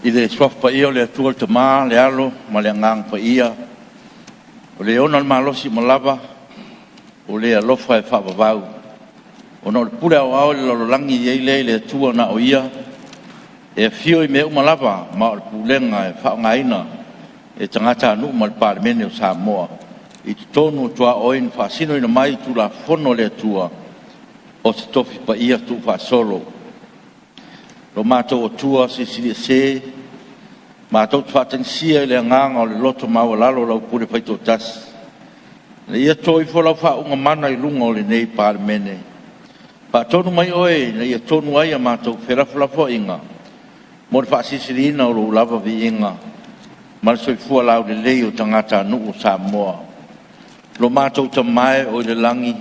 I le swaf pa ia o le atua te maa, le alo, ma le ngang pa ia. O le ona malosi malava, o le alofa e whaavavau. O na o le pule au au le lololangi i le atua na o ia, e fio I me umalava, ma o le pulenga e whaongaina, e tangata anu ma le Palemene o Samoa. I te tonu tua oin whaasino ina mai tu la fono le atua, o te tofi pa ia tu whaasolo. Lo mātou o tua se se, mātou te whatansia le nganga o le loto maua lalo lau pure paito tas. Le ia toi folau whaunga mana I lunga o le nei Palemene. Tonu mai oe, le ia tonu ai a mātou wherafulafo inga. Mo le whaasisirina o lo lava vi inga. Ma le soifua lau le lei o tangata anu o Samoa. Lo mātou ta mai o le langi.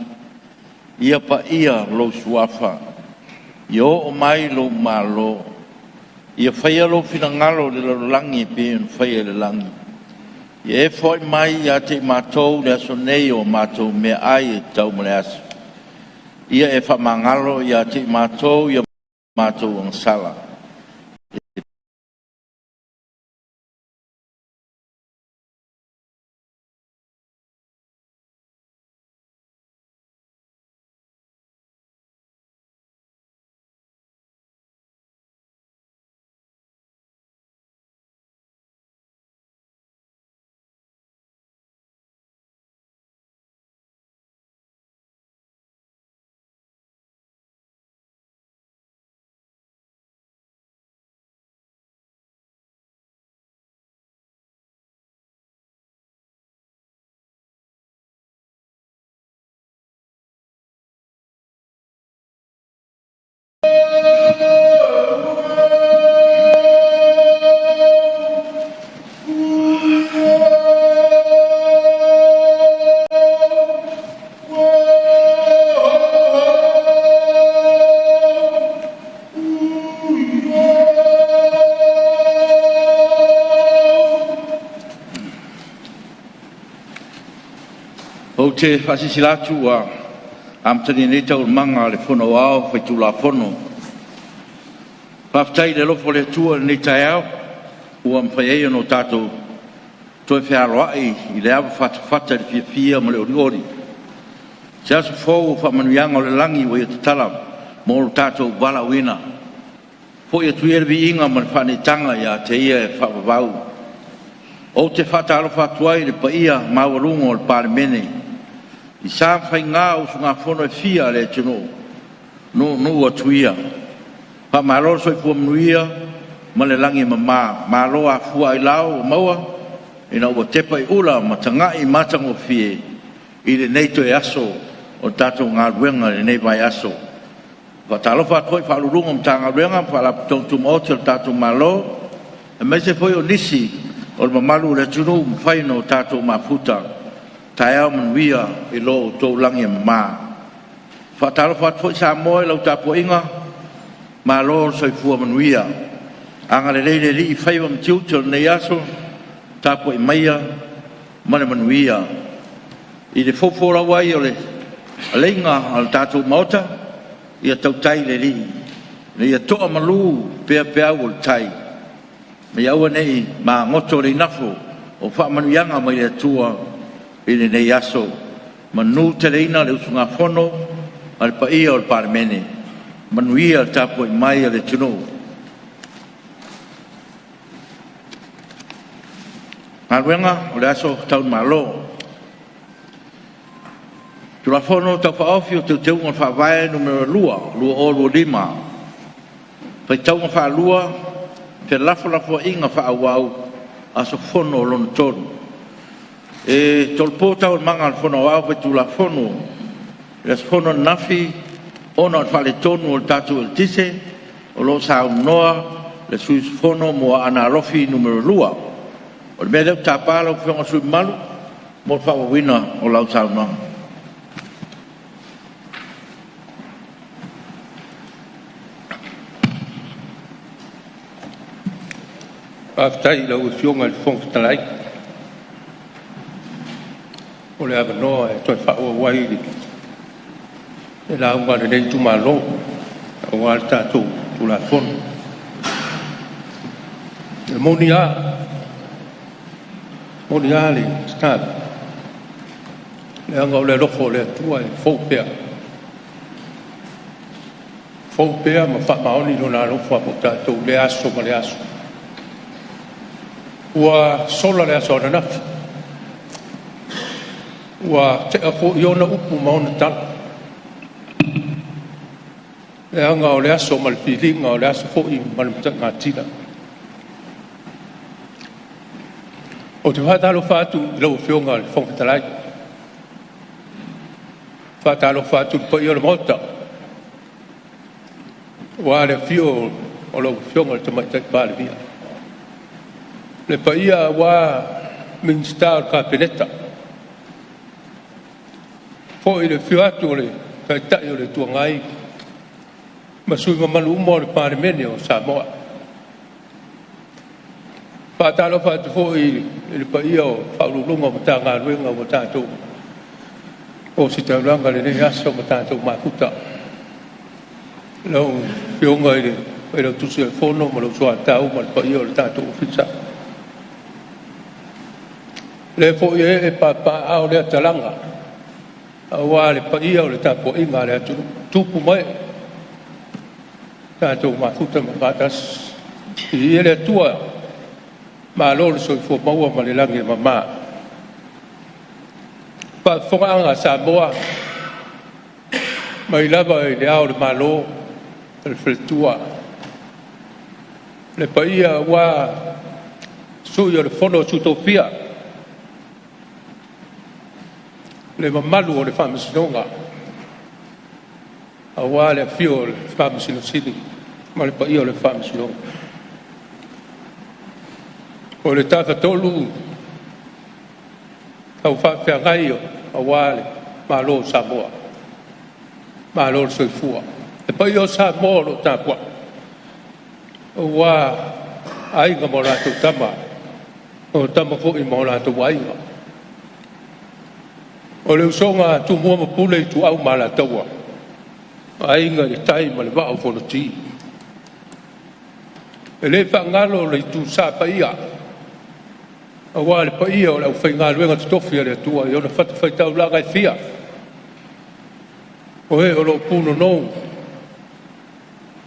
Ia pa ia lo suafa. Ia o mai lo malo. Ia whaia lo finangalo le langi pe un whaia le langi. Ia e foi mai ia te mātou le aso nei o mātou me ai e tau mele aso. Ia e whamangalo ia te mātou ia mātou ang sala. O te whasisilatu a amtani nei tau manga le whono au whai tula whono. Paftai le lofo le tua nei tai au, ua mwhai eia no tātou toi whiaroai I le awa whata le fia ma le oriori. Se asu fōu whamanuianga o le langi wa ia te tala mo lo tātou wala wina. Po ia tuere vi inga ma le whanetanga ia te ia e whawavau. O te whata alo whatuai le pa ia mawarungo o le Palemene. I sa whai ngā o sunga whono e fia le tino, no atuia. Pa malo soi pua mnuia, ma le langi ma malo a fua I lao o maua, ina ua tepa I ula ma tanga I matango fie, I le neito e aso, o tatou ngā ruenga le nei vai aso. Pa talo whatoi whalurunga mta ngā ruenga, pa la tontum oti o tatou malo, e mai se foi o nisi, o le mamalu le tino mwhaino o tatou mafuta, tai au manuia I lo tō langi ma. Whatalo whatoi sa moe lau tapo inga, ma lo soifua manuia. Anga le leile li I whaiwa mtiutil nei aso, tapo I maia, mane manuia. I le fofora wai o le leinga al tatou maota, ia tau tai le li. Le ia toa malu pea o le tai. Me aua nei ma ngoto le nafo, o wha manuianga mai le tua, I le nei aso, manu te reina le usunga whono, al pa ia o le Palemene, manuia tapo I mai le tino. Ngā o le aso tau malo. Tula whono tau whaofi o te unga whawae numero lua o lua lima. Pai tau ngā wha lua, te lafo inga whaawau, aso whono o lona tonu. E tolpo tau manga al whono au pe tula whono. Res whono nafi, ona al whale tonu o tatu el tise, o lo sa noa, le suis whono mo ana rofi numero lua. O le mea leu tāpala o whionga sui malu, mo whawawina o lau sa noa. Aftai lau whionga il whongtalai. O le ava noa e toi whaua wai e la unga le nei tumalo o al tātou tula whono. monia le stad le anga le lofo le tua fopea ma fa maoni lona lofo po tatou le aso ma le aso ua sola le aso na ua te afo iona upu maona tala le anga o le aso ma le filinga o le aso fo i ma le mtanga tina o te whatalo whatu lau whionga le whongwhetalai whatalo whatu pa i o le mota wa le whio o lau whionga le tamaitai pāle via le pa ia wa Minster ka peneta fo i le whio atu o le kaitai o le tuangai ma sui mamalu umo le Palemene o Samoa whatalo whatu fo i le pa ia o whaululunga o ta ngā ruenga o tātou o si tauranga le ne aso o tātou makuta lau whionga i le tusi al fono ma lau soa tau ma le pa ia o le tātou ofisa le fo i e papa au le atalanga a wā le pa ia o le tāpo inga le atu tupu mai tātou makuta ma patas i e le atua ma lo le soifua maua ma le langi mamā pa whongaanga Samoa mai lava i le ao le malo le wheletua le paia wā sui o le fono tutopia le mamalu o le whamasinonga a wā le fio le whamasinosini ma le paia o le whamasinonga o le tata tolu au whawhiangai o wale malo Samoa malo soifua e pai o Samoa lo tāpua o wā ainga mo rātou tama o tama ko i mo rātou ainga o le usonga tu mua mapule i tu au ma rātaua ainga le tai ma le wao fonoti e le whangalo le tu sāpaia a wā le paia o lau whainga luenga tofi a le atua i ona whatu whaitau la ngai fia o he o lo puno nou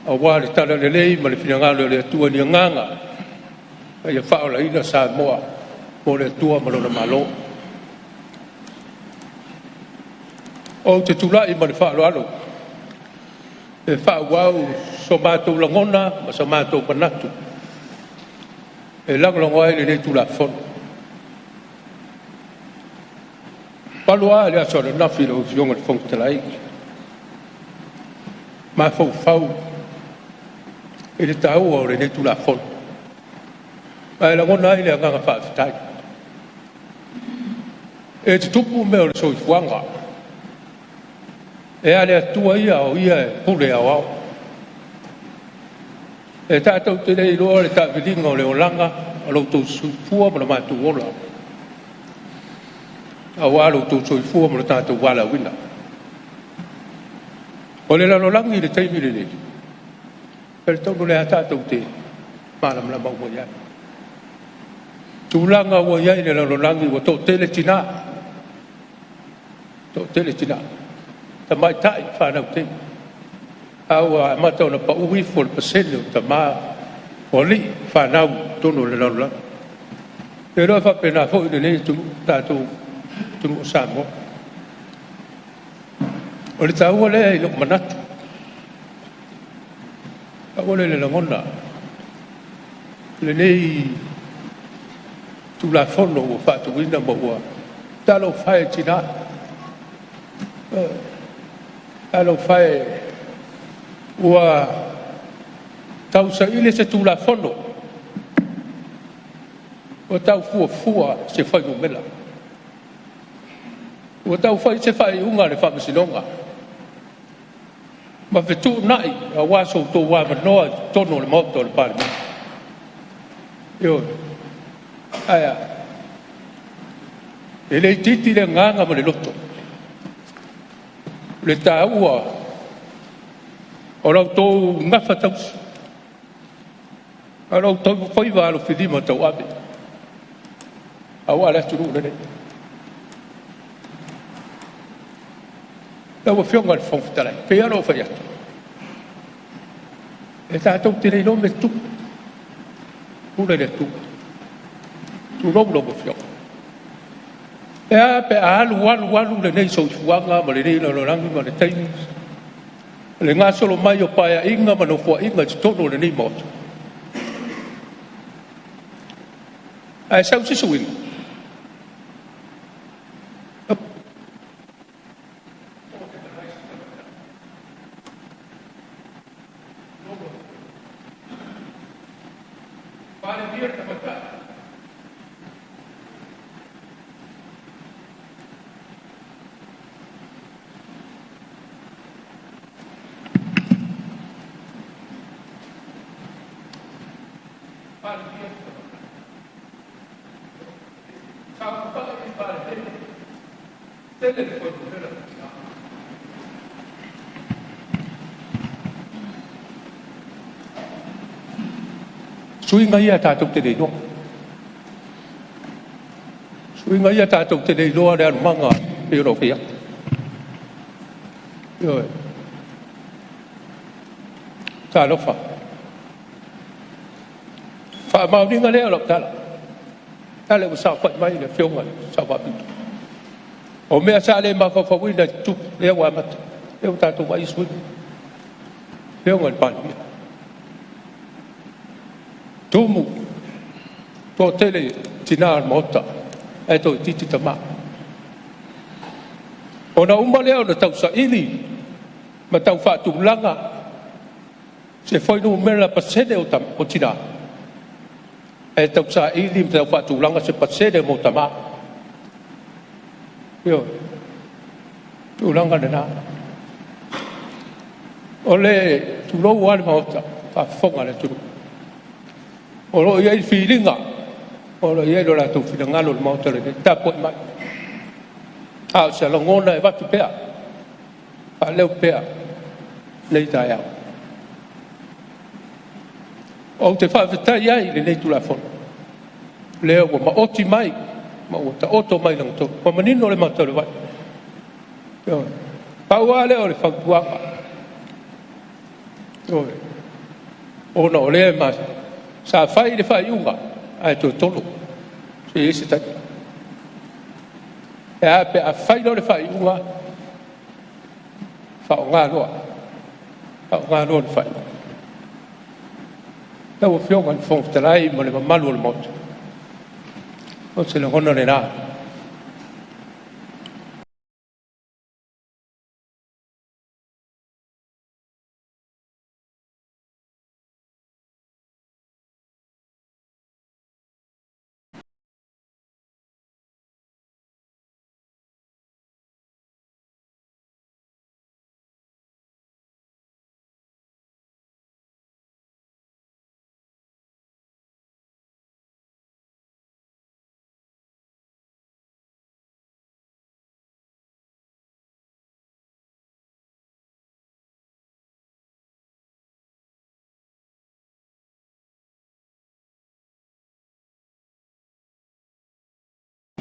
a wā le tala le lei ma le whiangalo le atua ni nganga a ia whao la ina Samoa mo le atua ma lona malo o te tulai ma le whao alo e whao wau so mātou langona ma so mātou panatu e langalongo ai le tula fono palua le aso le nafi lo fionga le whongtalai ma fau e le tau o le tula fono ai langona ai le anganga whaafitai e te tupu meo le soifuanga e ale atua ia o ia e pule au au e tātou te rei roa le tāwhiringa o le olanga a loutou soifua ma le mātou ola a wā loutou soifua ma le tātou wala wina o le lalolangi le teimi le le e le taunu le a tātou te mālamlama ua iai tūlanga ua iai le lalolangi ua tō tele tina ta mai tai whanau te au a matau na pa ui fo le pasene o ta mā o li whanau tono le lalolangi e roa whapena fo i le le tātou tunu o Samoa o le tāua lea i loko manatu a ole le langona le nei tula fono o whatuina ma ua talo whae tina talo whae ua tau sa ile se tula fono o tau fua se whai umela o tau whai se whai unga le whamasinonga ma whetu nai a waso tō wā manoa tono le mauto le Palemene io aia e le titi le nganga ma le loto le tāua o rau tō ngafa tausi Alo to foi va lo fidi mo to abi. Awala turu le. Lawa fionga fon fitala. Pe alo fa ya. E ta to tire no me tu. Pure le tu. Tu lo fionga. E a pe alu le nei so fuanga ma le nei lo rangi ma le taini. Le ngā solo mai o paia inga ma no fua inga tono le nei moto. Ai sau si suinga. Suinga ia tātou te rei noa. Suinga ia tātou te rei noa rea manga e ro kia. Ioi. Tā lofa. Wha mauringa lea lop tala. Tala u sao whai mai le whionga sao wapitu. O mea sa le mawhawhawina tu lea wā mata. Lea tātou wai suinga. Whionga le pānia. Tumu, tō tele tina mota, e tō titi tama. O na umalea na tau sa ili, ma tau whātu langa, se whainu mera pasene o tina. E tau sa ili, ma tau whātu langa se pasene mo tama. Yo, tu langa na nā. O le, tu lou wale maota, whāwhonga le turu. O lo ia i whiringa, o lo ia i lo rātou whiringalo le mautare, tā poi mai. Ao se alongona e watu pea, a leo pea, nei tai au. O te whawhetai ai le nei tula whono. Leo wa ma oti mai, ma o ta oto mai lang tō, ma manino le mautare vai. Paua leo le whautuanga. O no le mai. Sa fai le fai unga ai to tolo se ese ta e a pe a fai le fai unga fa nga lo le fai ta o fio ngan fong trai mo le malu le mot o se le hono le na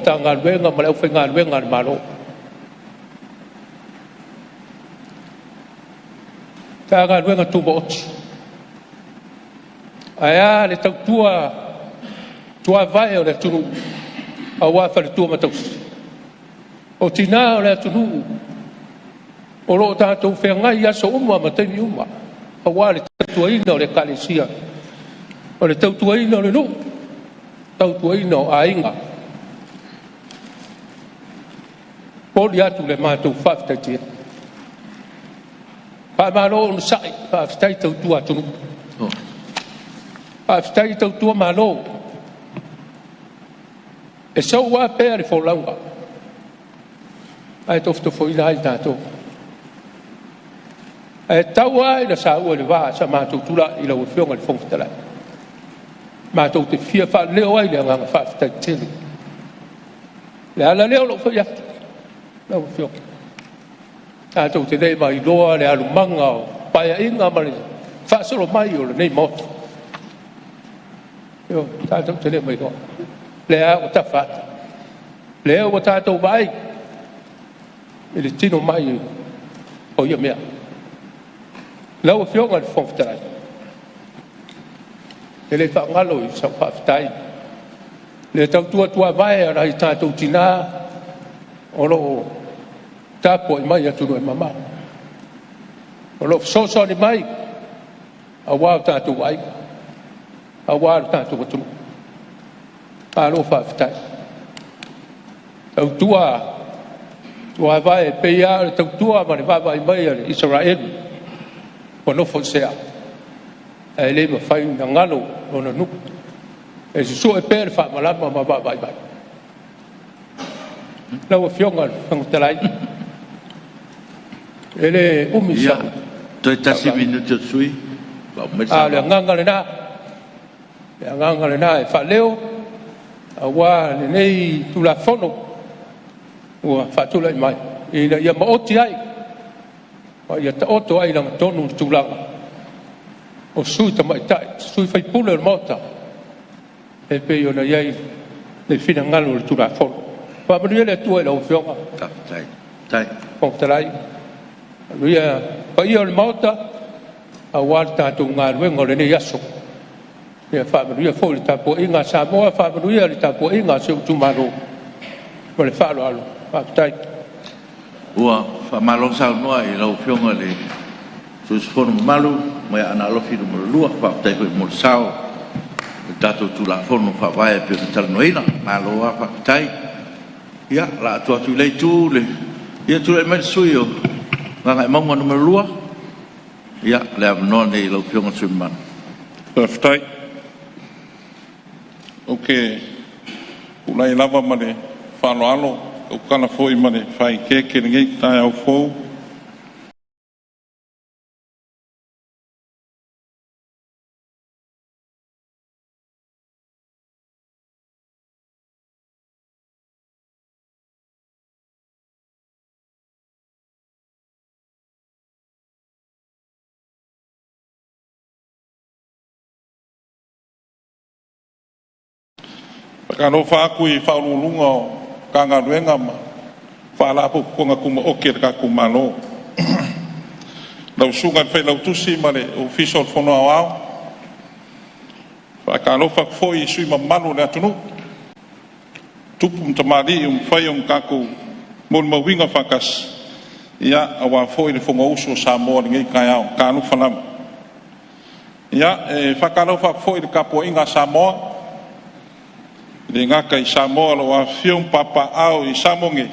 tangan wenga mala ufengan wenga malo tangan wenga tu bot aya le tua vai o le tunu awa fa le tua matos o tina o le tunu o lo ta tu fenga ia so uma mateni uma awa le tua ina o le kalesia o le tua ina o le no tua ina o ainga Poli atu le mātou whawhitaitia. Pāmalo on sai, whawhitai tau tua tunu. Whawhitai tau tua malo. E sau wā pēr i wholaunga. Ai tofto whoina ai tātou. E tau ai na sa ua le wā sa mātou tula i lau e whionga le whongwhitalai. Mātou te fia wha leo ai le anganga whawhitaitia. Le ala leo lo whaiatu. Nau fio. Tātou te nei mai loa le alu manga o paia inga mani whaasoro mai o le nei moto. Yo tātou te le mai ko. Lea o tawhata. Lea o tātou vai. Ele tino mai o ia mea. Lau o whionga le whongwhatarai. Ele whangalo i sa whawhatai. Le tau tua vai a rai tātou tina o lo tāpo i mai aturu e mama. O lo soso ni mai a wā tātou vai. A wā tātou aturu. A lo whawhatai. Tau tua vai pe ia le tau tua ma le vai mai a Israel. O no fonsea. E le ma fai na ngalo o na nuku. E si so e pere wha malama ma vai. Lau a whionga whangutarai. E le umisa. Toi tasi minuto sui. Le anganga le nā. Le anganga le nā e wha leo. A wā le nei tula whono. Ua wha tula i mai. I na ia maoti ai. Wa ia ta oto ai langa tonu tūlanga. O sui ta mai tai, sui whai pule o mota. E pe i ona iai le whina ngalo le tūra whono. Wa manu ia le atua i lau whionga. Tai. Pongtarai. Manu ia, pa ia o le mota, a wāle tātou ngā ruenga o le nei aso. Ia wha manu ia fo le tāpua inga Samoa, wha manu ia le tāpua inga se utumaro. Ma le whaalo alo, whakatai. Ua whamalong sao noa i lau whionga le suisfono malu mai ana alofi no lua whakatai koe mo sao le tātou tūla whono whawai pe o talanoina maloa whakatai ia la atua tu lei tū le ia tu le mai sui o nganga i maunga no lua ia le amanoa nei lau whionga sui mana whakatai ok ulai lava ma le whalo alo o kana foi mane fai ke ngai tai au fo Pakano fa kui fa lulunga kanga ruenga ma whala po konga kuma oke ka kumalo lau sunga fai lau tusi ma le official fono au whakalo whak foi sui ma malu le atunu tupum tamari fai kaku mon ma winga whakas ia awa foi le fonga uso Samoa le ngai kai au kanu whanam ia whakalo whak foi le kapo inga Samoa le ngaka i Samoa lo a fium papa au i Samonge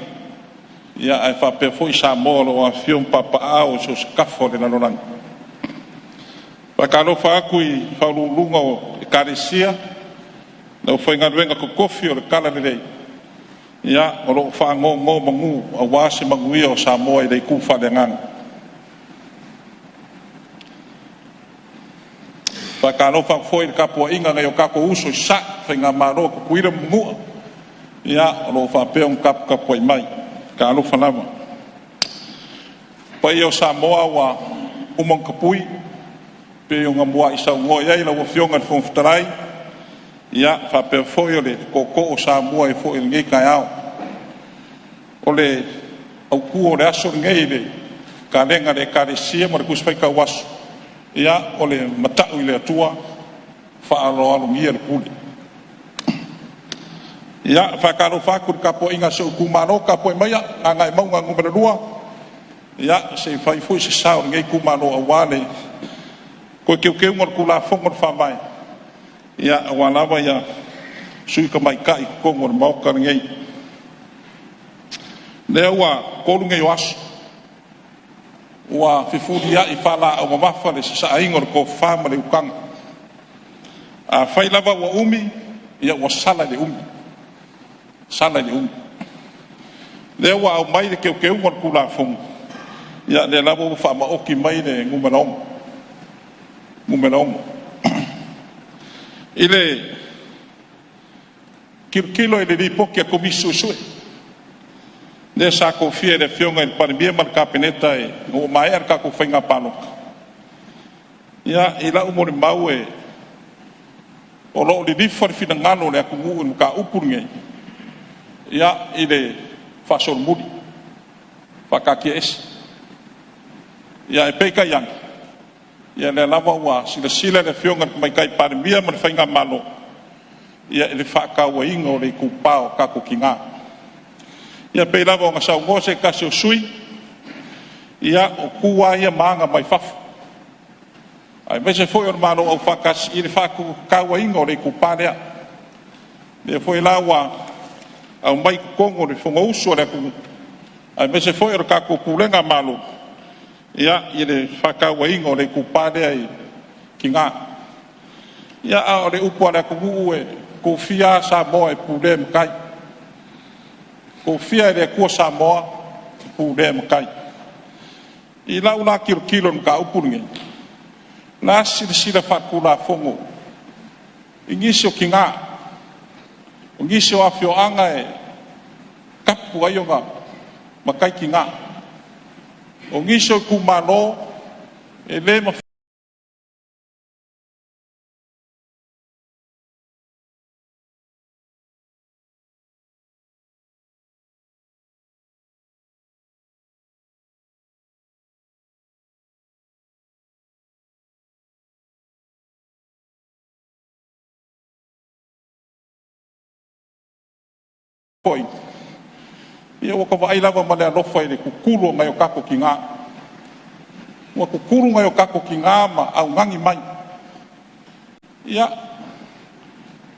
ia ai fa pe foi Samoa lo a fium papa au so skafo le nalonang pakalo fa kui fa lulunga o karesia lo foi ngawenga ko kofi o kala le ia o lo fa ngo mangu a wasi mangui o Samoa i le ku fa le ngang pakalo fa foi le kapo inga ngai o kako uso sa nga maro ko kuira mu ia lo fa pe un kap po mai ka lo fa lava pa io Samoa wa umon kapui pe un amua isa ngo ia ila wo fionga fon ftarai ia fa pe foi le koko o Samoa e foi ngai ka ao ole au ku o le aso ngai le ka lenga le ka le sia mo ku spai ka was ia ole matau ile tua fa alo alo ngia le puli ia whakaro whakur kapo inga se kumano kapo mai angai maunga ngumera lua ia se whai fui se sao ngai kumano awale ko keu ngor kula fongor whamai ia awalawa ia sui ka mai kai kongor mauka ngai lea ua kolu ngai oasu ua fifuri ia i whala au mamafa le se sa aingor ko whama le ukanga a whai lava ua umi ia ua sala le umi sala ni le wa au mai le keu ngor kula fong ya le labo fa ma oki mai le ngumelong ile kilo ile di pokia komisu su le sa ko fie le fionga il parmie mal kapineta e o mai ar ka ko fenga palo ya ila umor maue o lo le lifa le fina ngalo le aku ngu ka upurnge ia ile fasol mudi fakakies ia e peka yang ia le lava wa sila le fionga mai kai palemia ma le fainga malo ia le fakau ingo le kupao ka kukinga ia pe lava nga sa ngose ka se sui ia o kuwa ia manga mai fafu ai mese foi o malo o fakas i le faku kau ingo le kupale le foi lawa au mai kongo le fonga uso le ku ai mese foi o ka kulenga malo ia i le fakau ingo le kupale ai kinga ia a le upo le ku e ko fia Samoa e pulem kai ko fia le ko Samoa pulem kai i la una kilo ka upunge na sila fakula fongo ingisio kinga ingisio afio anga e kapu ayonga makai kinga ingisio kumalo e le ma foi ia o ka vai lava male alofa ile kukuru ngai o kako kinga o kukuru ngai o kako kinga ma au ngangi mai ia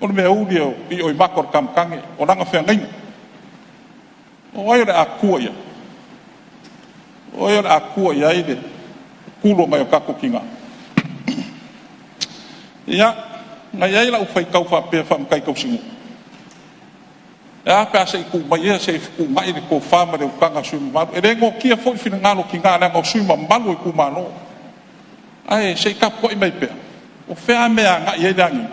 o me audio i o makor kamkange o langa fe ngai o ai le akua ia o ai le akua ia ile kukuru ngai o kako kinga ia ngai ai la u fai kau fa pe fa kai kau singu pa se ku mai se ku mai ko fama de kanga su ma e rengo kia foi fina ngalo ki ngana ngo su ma malu ku mano ai se ka ko mai pe o fe a me nga ye dangi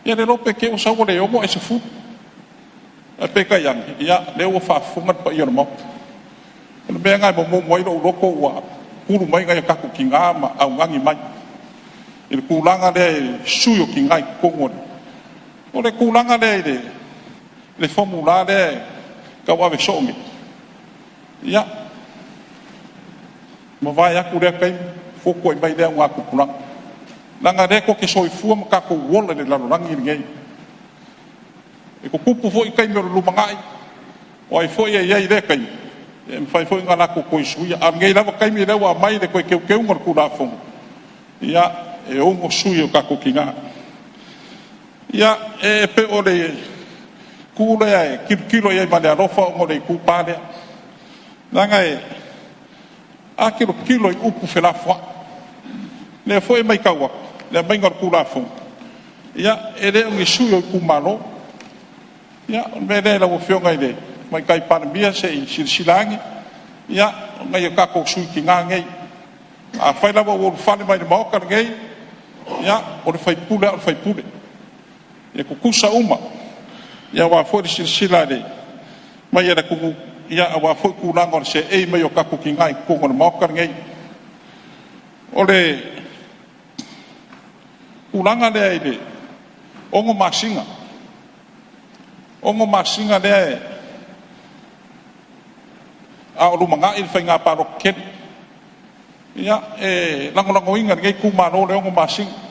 ye le lope ke o sa o le o mo e se fu a pe ka yang ya le o fa fu ngat pa yo mo le be nga mo mo i lo ko wa ku mai nga ka ku ki ngama au ngangi mai e ku langa de su yo ki ngai ko ngo o le ku langa de le formulare ka wa vesongi ya mo vai aku le kai foko i mai le nga ku pula langa de ko ke soi fu ma ka ko wola le la rangi ngai e ko kupu fo i kai me lu mangai o ai fo ye ye le kai e fai fo nga la ko ko sui a ngai la kai me le wa mai de ko ke ngor ku la fo ya e o mo sui o ka ko kinga ya e pe o le kule ai kilo ia male arofa o le kupale nanga e a kilo i upu fela fwa le foi mai kawa le mai ngor kula fo ia ele ngi suyo ku malo ia me le la fio ngai le mai kai pan bia se i silsilangi ia ngai ka ko sui ki ngai a fai la wo fale mai mo ka ngai ia o fai pule e ku kusa uma ia wa fo sila de mai era ku ia wa fo ku langor se e mai o ka ku kingai ku ngor mo ka ngai ole ulanga de ide ongo masinga de a o manga il fainga pa ro ket ia e lango inga ngai ku ma no le ongo masinga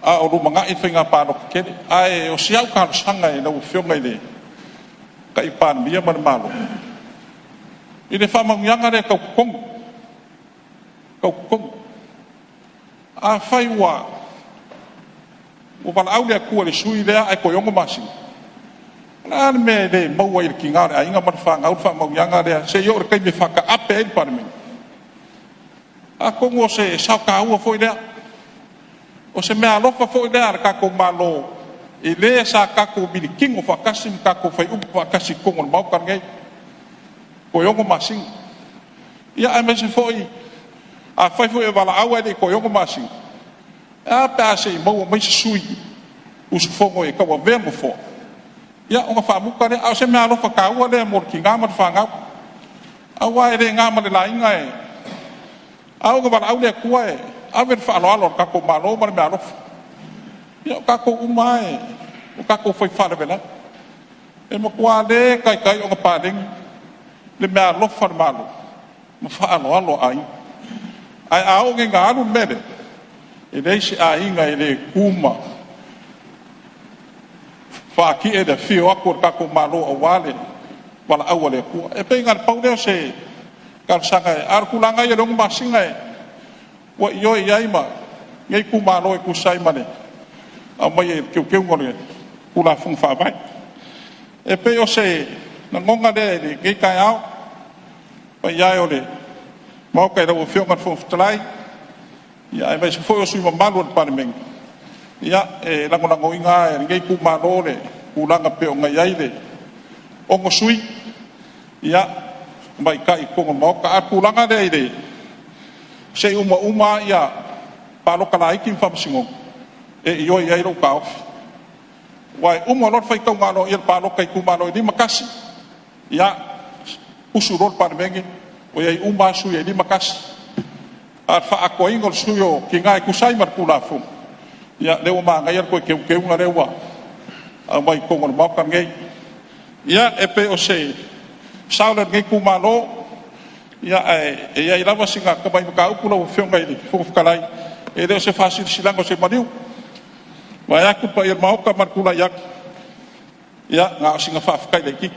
a o manga i finga pa no ke ai o siau ka sanga e no fionga ile kai pan bia man malo i le fama nganga re ka kong a fai wa o van aulia ku le sui le ai ko yongo masi na me de mo wa il kinga ai nga man fa ngau fa mo nganga re se yo kai me fa ka ape il pan me a kongo se sa ka u foi le o se mea alofa fo ile ar kako malo i le sa kako bilikingo fakasi kako fai upu fakasi kongo mau kan ngai ko yongo masing ia ai me se foi a fai foi vala awa de ko yongo masing a pa se mo me sui us fongo e ka wa vemo fo ia o fa mu ka a se mea alofa ka wa le mo ki ngama fa nga a wa ile ngama le la inga e a o vala aule kuai ave fa alo ka ko malo mar me alo ia kako umai o kako foi fala bela e mo kwale kai o ngapading le me alo fa malo ma fa alo ai ao nge ngalu mede e desi a inga ele kuma fa ki e da fio akor kako malo o wale wala awale ku e pe ngal paude se kal sanga ar kulanga ye dong masinga wa yo yaima ngai ku malo e ku sai mane a mai ke ngore kula fung fa vai e pe o se na ngonga de ke kai au pa ya yo le mau kai da o fio ngat fung tlai ya e mai se foi o sui malo pa men ya e la ngona ngoinga ngai ku malo le kulanga pe o ngai ai le o ngo sui ya mai kai ko mo ka kulanga de se uma ya palo kala iki fam singo e yo ia ro ka wai lot fai ka ngalo il palo kai ku malo di makasi ya usurol par mengi o ia uma su ia di makasi ar fa ko ingol suyo ki ngai ku sai mar kula fu ya le uma ngai ko ke ngare wa a mai ko ngol mo kan ngai ya e pe o se saulet ngai ku malo ya ia ila va singa ka mai ka ku lo fio ngai di fu kalai e de se fasil silango se maniu wa ya ku pa ir mau ka mar kula yak ya nga singa fa kai de ki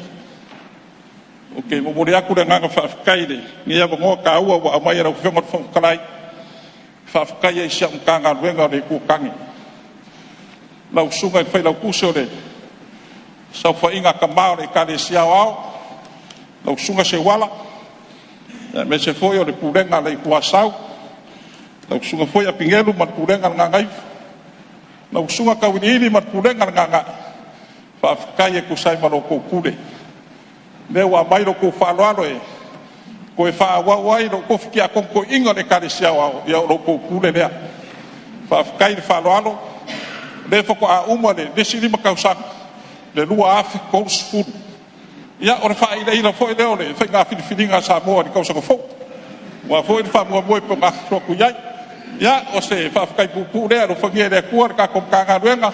okay mo mori aku de nga fa kai de ni ya ngo ka wa mai ra fio ngot fu kalai fa kai e sia ka nga wenga de ku kangi lau sunga fai lau kuso de sau fa inga ka mau de ka de sia au lau sunga se wala me se foi o de purenga le kuasau lau sunga foi a pingelu mat purenga ngai lau sunga ka wini mat purenga nga fa kai ku sai malo ko kule le wa mai ro ko fa lo e ko fa wa wai ro ko fiki a ko inga de ka de sia au ya ro ko kule le fa kai fa lo le foko a uma le sili makausa le lua afi coast food ya ora fa ila foi le ole fa nga filinga Samoa di kausa ko fo wa foi fa mo mo pe ma so ku ya o se fa kai pu le ro fa nge ku ka ko ka nga wenga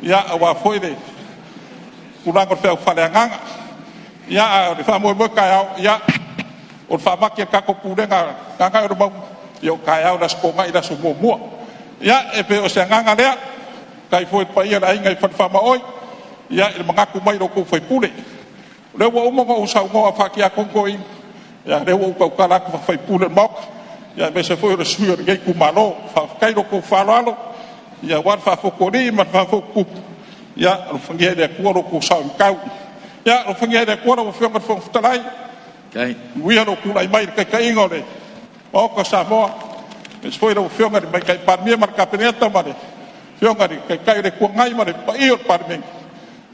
ya wa foi le kulango fa le nga ya fa mo mo ka ya o fa ma ke ka ko pu le nga ro ba yo ka ya das ko nga ida so mo ya e pe o se nga le kai foi pa ia ai ngai fa ma oi ya il mangaku mai ro ko foi pule le wo mo ko sa ngo fa ki a ko in ya le wo ko kala ko foi pule mok ya be se foi ro suyo ngai ku malo fa kai ro ko fa lo ya wa fa fo ko ri ma fa fo ku ya ro fangia de ko ro ko sa kau ya ro fangia de ko ro fo ngat fo talai kai wi ro ku lai mai kai ngole o ko Samoa es foi ro fo ngat mai kai par mi mar kapeneta mare fionga ni kai de ko ngai mare pa io par men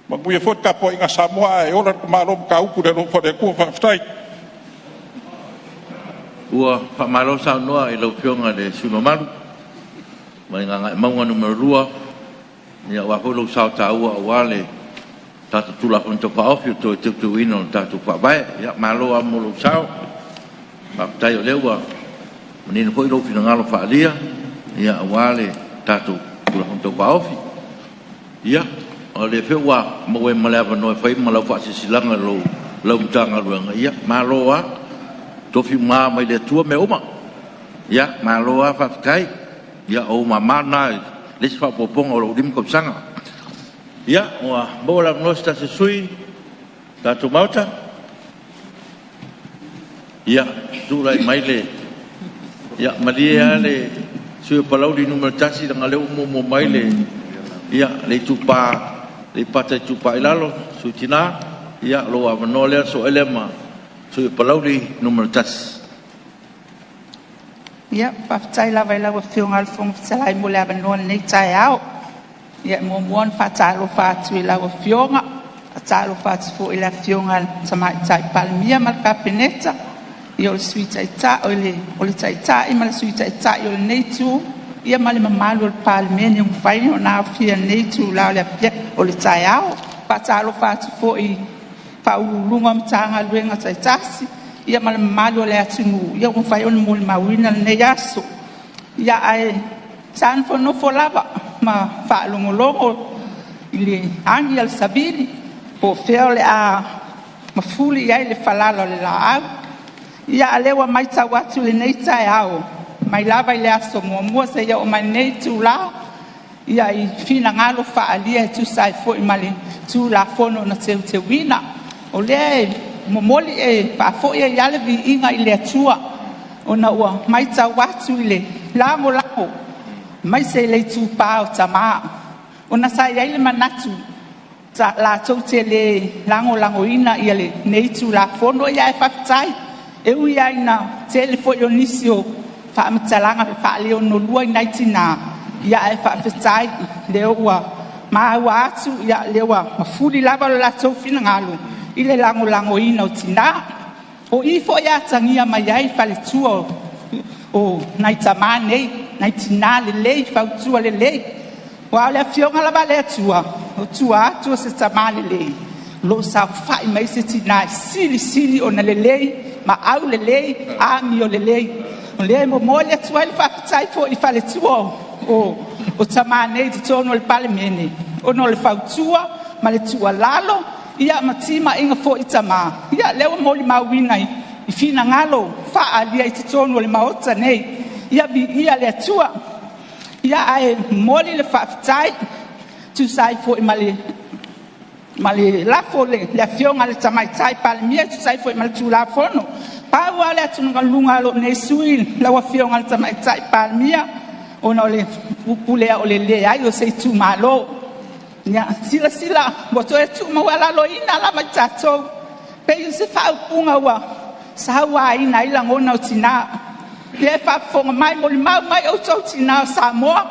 ma buia fot ka po inga Samoa e ora ma ro ka u de ro fo de ko fa stai ua fa malo sa noa e lo fionga de suno malu mai nga mau numero 2 ya wa ho lo sa ta ua wale ta tu la punto pa ofio to tu ino ta tu pa vai ya malo amo lo sa pa tai o lewa menino foi lo fino ngalo fa dia ya wale ta tu la punto pa ofio ya o le fewa mo we mala no fai mala fa silanga lo tanga lo ya malo a to fi ma mai de tu me uma ya malo a fa kai ya o mama na les fa popong o dim ko sanga ya wa bola no sta se sui ta tu mauta ya tu lai mai le ya malia le sui palau di numero tasi dengan le mo mai le ya le tupa le pata tupa ilalo su tina ya lo wa no le so elema sui palau di numero tasi ya paftai la vai la wa fiong al fong sai mo la ban non nei tai ao ya mo mon fa ta lo fa tu la wa fiong ta lo fa tu ila fiong al sama tai palmia mal kapeneta yo suita ita ole taita i mal suita ita yo nei tu ia mal mamalo Palemene un fai no na fia nei tu la le pia ole tai ao fa ta lo fa tu fo i fa ulunga mtanga luenga taitasi ia mal malo le atinu ia un fai on mul mawina ne yaso ia ai san fo no fo lava ma whaalongolongo i le angi al sabili po feo le a mafuli iai le falalo le la au. Ia alewa mai tau atu le nei tae au. Mai lava i le aso mua se ia o mai nei tu la. Ia i fina ngalo whaalia e tu sai fo i mali tu la fono na te wina. O le momoli e whaafo ia i ale vi inga i le atua. O na ua mai tau atu i le lango lango. Mai se le tu pao tamaa. O na sa iai le manatu. Ta la tau te le lango ina i le nei tu la fono ia e whaftai. E ui aina te le fo yo nisio whaamatalanga pe whaaleo no lua i naitina. Ia e whaafetai leo ua maa ua atu ia leo ua mafuri lava la tau fina ngalo. I le lango ina o tina. O i fo ia tangia mai ai whale tua o naitama nei, naitina le lei, whautua le lei. Wa le fionga lava le tua, o tua atua se tama le lei. Lo sa whai mai se tina sili o na le lei. Ma au le lei, a mi o le lei. O le mo mole atua ili whaafitai fo i whale tua o tama nei te tono le Palemene. O no le whautua, ma le tua lalo, ia matima inga fo i tama. Ia lewa moli mawina i fina ngalo, wha alia i te tono le maota nei. Ia vi ia le atua. Ia ai moli le whaafitai, tu sai fo i male lafo le afionga le tamaitai Palemia tu sai foi mal tu lafono pa wale atu ngalunga lo ne sui la afionga le tamaitai Palemia ona le upule o le ai o sei tu malo nya sila boto e tu mawala lo ina la matato pe se fa punga wa sa wa ina ila ngona o tina le fa fonga mai mo mai o tina Samoa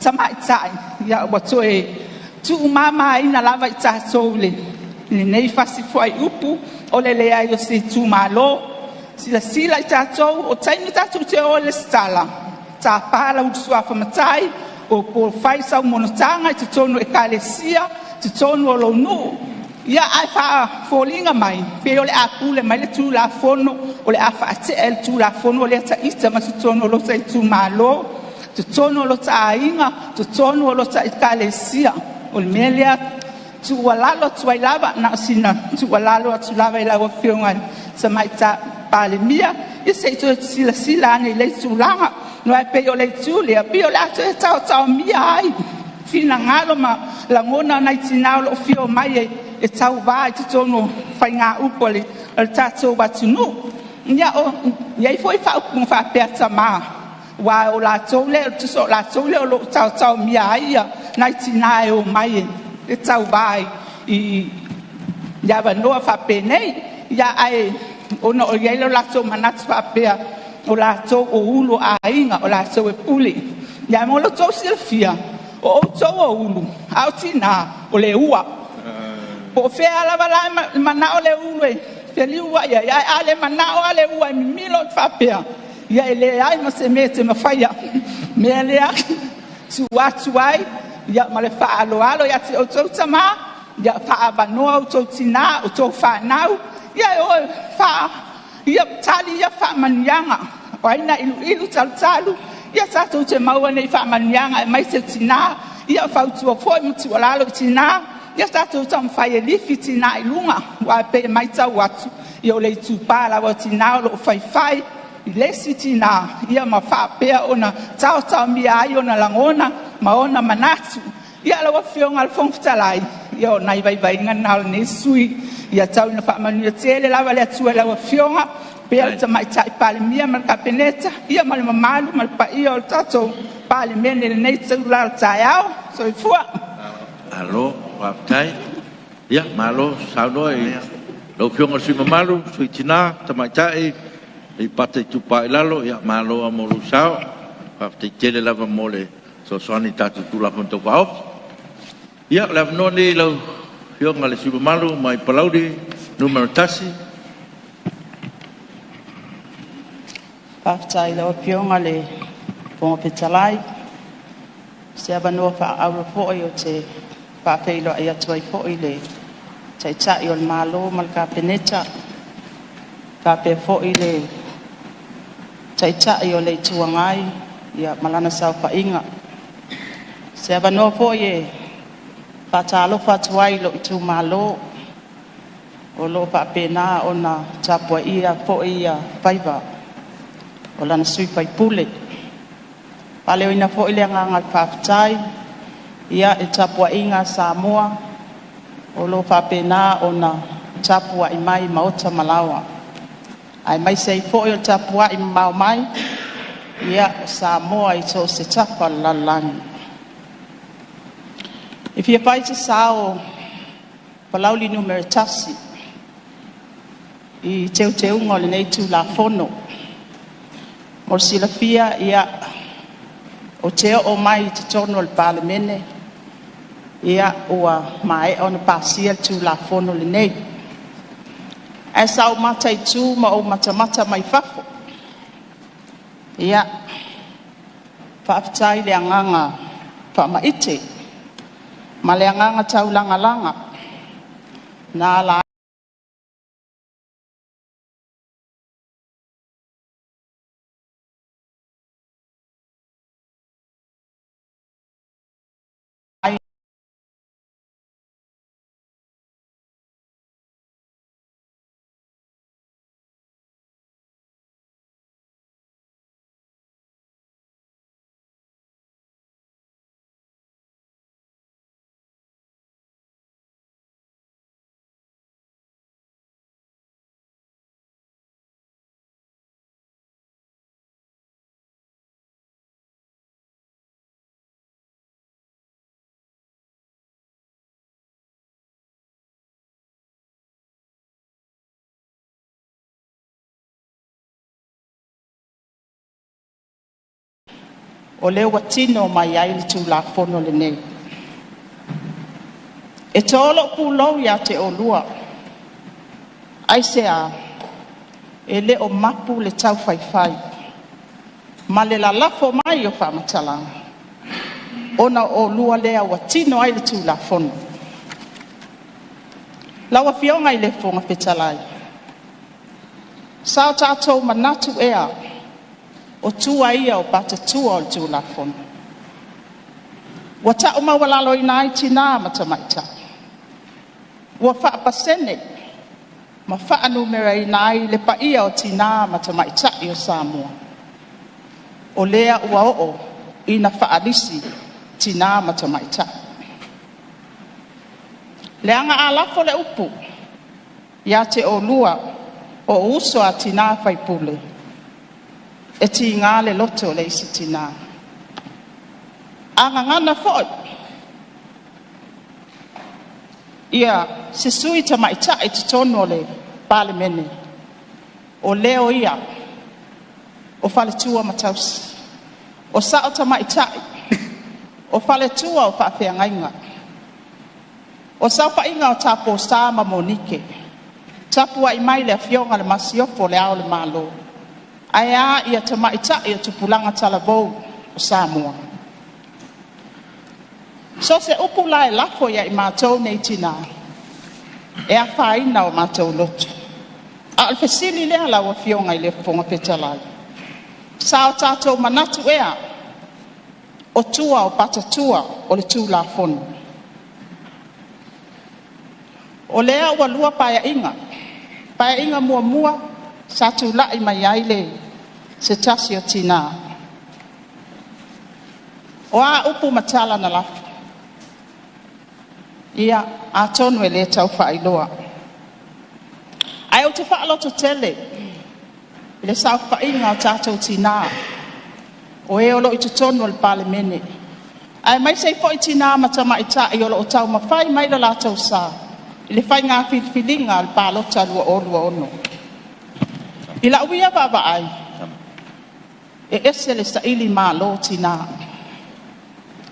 tamaitai ya boto e tu mama ina lava ita soule ni nei fasi foi upu o le ai o se tu malo sila ita so o taimi ta tu te o le stala ta pala u sua famatai o po fai sa monotanga te tono e kalesia te tono lo nu ia ai fa folinga mai pe o le apule mai le tu la fono o le afa te el tu la fono o le ta ita ma te tono lo se tu malo te tono lo ta inga te tono lo ta kalesia o le melia tu walalo tu lava na sina tu walalo tu lava ila wa fionga sa mai ta Palemia e se tu sila ni le tu langa no ai pe o le tu le pe o la tu tau mia ai fina ngalo ma la ngona na tina lo fio mai e tau vai tu tono fai nga upole al tato batunu nya o ia foi fa ku fa pe tama wa o la tole tu so la tole lo tau mia ai na tina e o mai e tau vai i ya va no fa penei ya ai ona o ia lo la so manat fa pe o la so o ulu ainga o la so e puli ya mo lo so silfia o so o ulu au tina o le ua po fe ala bala mana o le ulu fe li ua ya ale mana o ale ua mi lo fa pe ya ele ai mo se mete ma faia me le tu wai ya male fa alo ya te o tama ya fa ba no o tina o to fa nau ya o fa ya tali ya fa manyanga o ina ilu talu ya sa to te mau nei fa manyanga mai se tina ya fa tu fo mu tu la lo tina ya sa to tam fa ye li fitina ilunga wa pe mai ta watu yo le tu pa la wa tina lo fai le sitina ia ma fa pe ona tau mi ai ona langona ma ona manatu ia la fionga al fong talai ia nai vai ngana ne sui ia tau na fa manu tele la vale tu la fionga pe ta mai tai Palemia mal kapeneta ia mal malu mal pa ia o tato Palemene ne tau la taiao so fua alo wa tai ia malo sauno e lo fionga si malu sui tina ta mai tai i pate tupa ilalo ya malo amolu sao pa te tele lava mole so soni tatu tula ponto pao ya la no ni lo yo ngale sibu malu mai palaudi numero tasi pa tai lo pionga le po petalai se abano fa au fo yo te pa feilo ia toi fo ile tai cha yo malo mal ka peneta ka pe fo ile tai cha yo le tuangai ia malana sa fa inga Se vano fo ye fatalo fatwai lo itu malo o lo pa pena ona tapua ia fo ia paiva o lana sui pai pule pale ina fo ile nganga fatai ia e tapua inga Samoa o lo pa pena ona tapua i mai maota malawa ai mai sei fo o tapua i mau mai ia Samoa i to se tapa lalangi if you pai te sao palauli numero tasi i teu ngole nei tu la fono mo sila fia ia o teo o mai te tono le palemene ia ua mai ona pasia tu la fono le nei ai sao mata i tu ma o mata mai fafo ia faaftai le anganga fa maite ma le anganga tau langa na la o leo watino mai ai le tu la fono le nei e tolo pulo ya te olua ai sea e le o mapu le tau fai ma le la lafo mai o fa matala ona o lua lea watino ai le tu la fono la wa fionga i le fonga petalai sa tato manatu ea o tua ia o pata tua o tu la fono wata o mawalalo ina ai tina matamaita wa fa pasene ma fa numera ina ai le pa ia o tina matamaita i o Samoa o lea ua o ina fa alisi tina matamaita leanga alafo le upu ya te o lua o uso a tina fai pule e ti ngale loto le isi tina anga ngana foi ia se sui tamaita e tono le palemene o leo ia o fale tua mataus o sao tamaita o fale tua o fa ngainga o sao pa inga o tapo sama monike tapua i mai le fionga le masiofo le ao le malo aya ia tamaita ia tupulanga talabou o Samoa so se upula e lafo ia i mātou nei tina e a whaina o mātou lotu a alfesili lea lau a fionga i le fonga petalai sao tātou manatu ea o tua o pata tua o le tū la fono o lea ua lua paia inga mua sa tu lai mai ai le se tasi o tina o a upu matala na lafu ia a tonu e le tau whailoa ai o te whaaloto tele le sa whainga o tātou tina o e olo i te tonu le palemene ai mai sei po i tina matamaita i olo o tau mawhai mai la tau sa le whai ngā whiwhilinga le pālota lua ono ila uia baba ai e ese le saili malo tina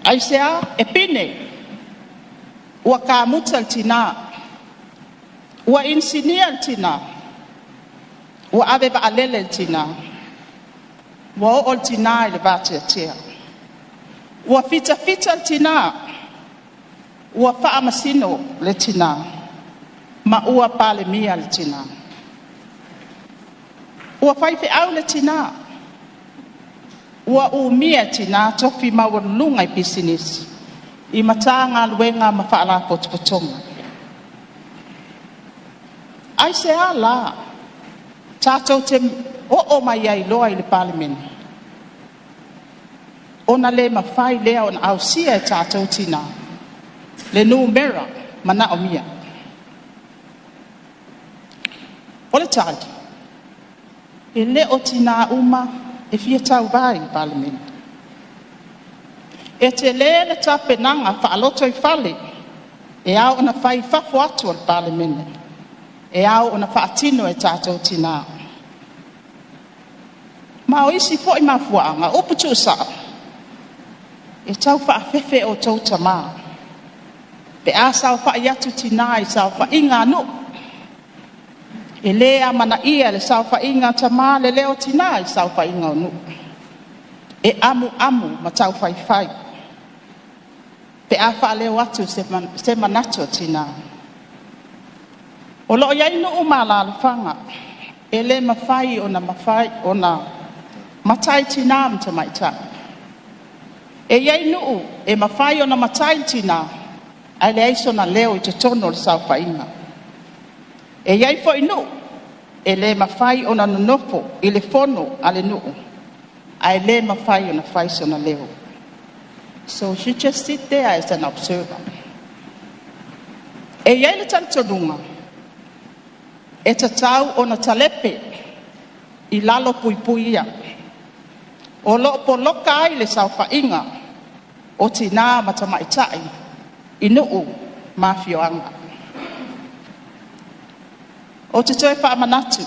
ai sea e pine ua ka muta tina ua insinia tina ua ave ba alele tina ua o tina le bate tia ua fita tina ua faa masino le tina ma ua pale mia le tina ua faife au le tina ua umia tina tofi mawarulunga i business I matanga luenga mawhaala potopotonga. Ai se ala, tātou te o mai ai loa i le Palemene. Ona le mawhai lea ona au sia e tātou tina. Le numera mana o mia. O le tāli. E le o tina uma e fia tau vai i Palemene. E te le tapenanga whaaloto i whale. E au ona whai whafo atu al Palemene. E au ona whaatino e tātou tina. Ma o isi fo i mafuanga, upu tu saa. E tau whaafefe o tau tamaa. Pe a sau whaaiatu tina i sau whainga no. E lea mana ia le sau whainga tamaa le leo tina i sau whainga no. E amu ma tau whaifai. Pe a whaaleo atu se manato tina. O loo iai no umala alafanga. E le mawhai ona matai tina mta maita. E iai nuu, e mawhai ona matai tina, ai le aiso na leo i te tono le sau whainga. E iai fo inu, e le mawhai ona nunofo i le fono ale nuu, ai le mawhai ona whaiso na leo. So she just sit there as an observer. E iai le tantonunga, e tatau ona talepe i lalo pui ia. O lo po loka ai le sau whainga o tina matamaitai i nuu mafioanga. O te toe whaamanatu.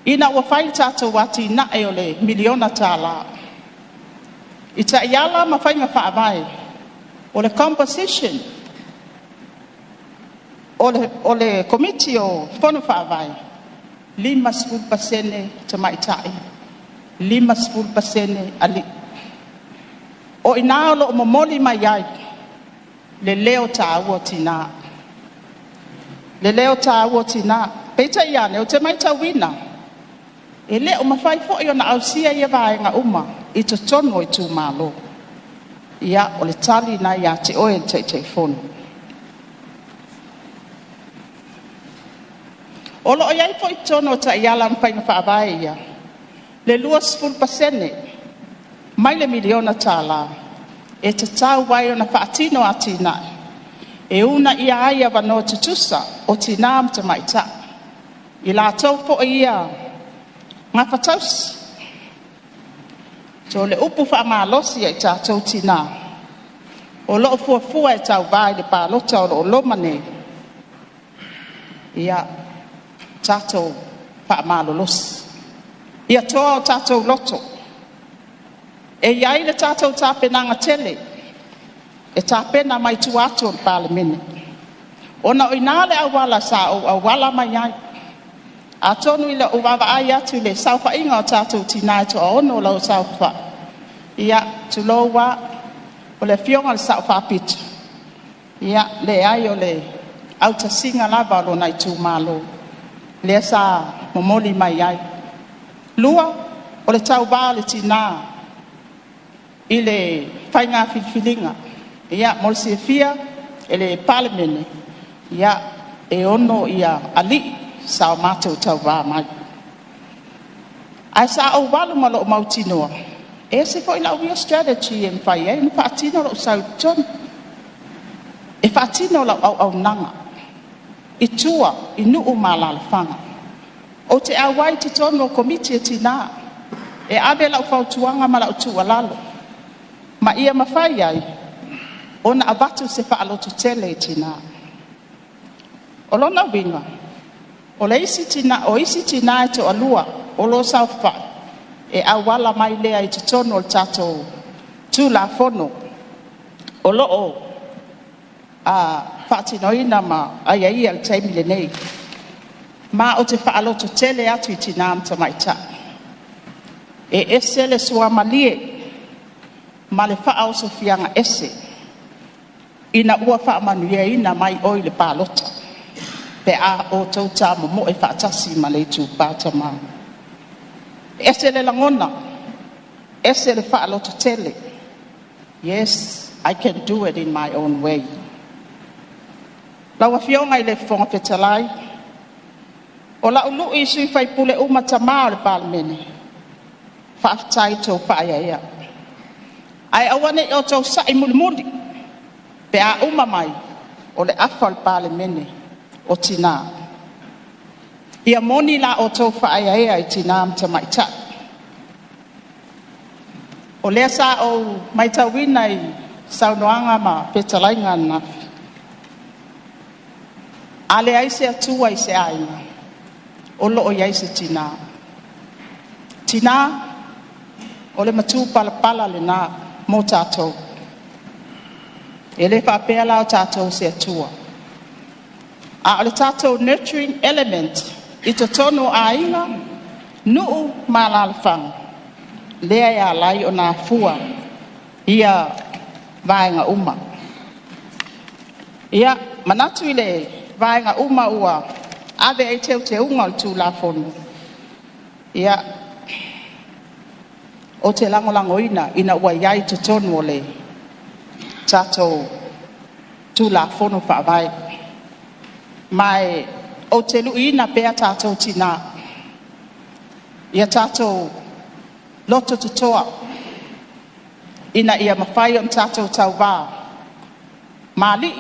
Ina ua whai tātou wati na e o le miliona tāla. I ta iala ma whainga whaavai. O le composition. O le committee o whono whaavai. 5% tamaitai. 5% ali. O ina lo momoli mai ai. Le leo tāua tina. Le leo tāua tina. Peita iane o te mai tawina. E leo mawhai fo i ona ausia ia vaenga uma. I te tono i tū malo. Ia o le tali na ia te oe te fono. O lo iai fo i tono ta iala mwhainga whaavai ia. Le 2% mai le miliona tāla e te tau wai ona whaatino a tina e una ia aia wano tutusa o tina mta maita i la tau fo ia ngā whatausi so le upu wha malosi e tātou tina o loo fuafua e tau vai le pālota o lomane ia tātou wha malolosi ia toa o tātou loto. E iai le tātou tāpenanga tele. E tāpena mai tu atu o Palemene. Ona o inale awala sa o awala mai ai. A tonu ila uwawa ai atu le saufa inga o tātou tina to o ono lau saufa. Ia tu loa o le fionga le saufa pitu. Ia le ai o le auta singa lava lo nai tu malo. Le sa momoli mai ai. Lua, o le tau bā le tina i le whainga whiwhilinga. Ia, mo le sefia, e le Palemene. Ia, e ono ia ali sa o mātou tau bā mai. Ai sa au walu ma lo mautinoa. E se fo ila uia strategy e mwhai e, whaatino lo sau ton. E whaatino lo au nanga. I tua, i nuu mālalafanga. O te awai te tono komiti tina. E abe lau whautuanga ma lau tua lalo. Ma ia mawhai ai. Ona abatu se whaalotu tele tina. O lona winga. O le isi tina, o isi tina e to alua. O lo saufa. E awala mai lea i te tono o tato. Tu la fono. O loo. Whaatinoina ma ai ai al taimile nei. Ma o te whaaloto tele atu i tina mta maita. E ese le sua malie. Ma le wha so fianga ese. Ina ua wha manuia ina mai oi le pālota. Pe a o tau tā mo e wha atasi ma le tū pāta ma. Ese le langona. Ese le whaaloto tele. Yes. I can do it in my own way. Lawa fionga ile fonga petalai. Ola ulu isi fai pule uma tamau le Palemene. Whaftai tō whaia. Ai awane o tō sai mulimuli. Pe a uma mai o le afa le Palemene o tina. Ia moni la o tō whaia i tina mtamaita. O lea sa o maitawina i saunoanga ma petalai ngana. Ale ai se atua i se aina. O loo iai se tina. Tina, o le matu pala le na mo tātou. E le whapea lao tātou se atua. A o le tātou nurturing element i to tono a inga, nuu malalafang. Lea ia lai o nā fua, ia vaenga uma. Ia manatu i le vaenga uma ua, ave ai teu te unga o tū la fono. Ia, o te langolango ina ua iai te tonu o le tātou tū la fono whaavai. Mai, o te luina pea tātou tina. Ia tātou loto tutoa. Ina ia mawhai on tātou tau wā. Mali.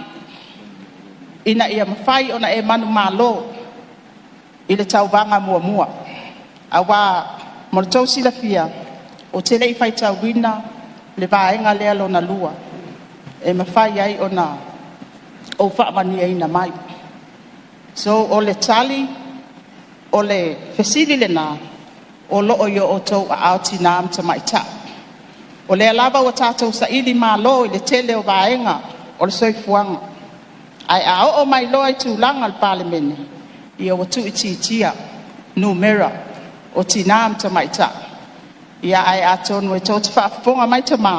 Ina ia mawhai ona e manu malo. I le tau wanga mua. A wā moritou sila fia. O te lei whai tau wina. Le vaenga lea lona lua. E mawhai ai ona o whaamani e ina mai. So o le tali. O le fesili le nā. O loo yo o tau a auti nām ta maita. O le alava o tātou sa ili malo i le tele o vaenga o le soifuanga. Ai a o mai loa i tūlanga le Palemene. I o watu i titia, numera, o ti nām ta maita. Ia ai a tonu e tau te whaafonga mai ta mā.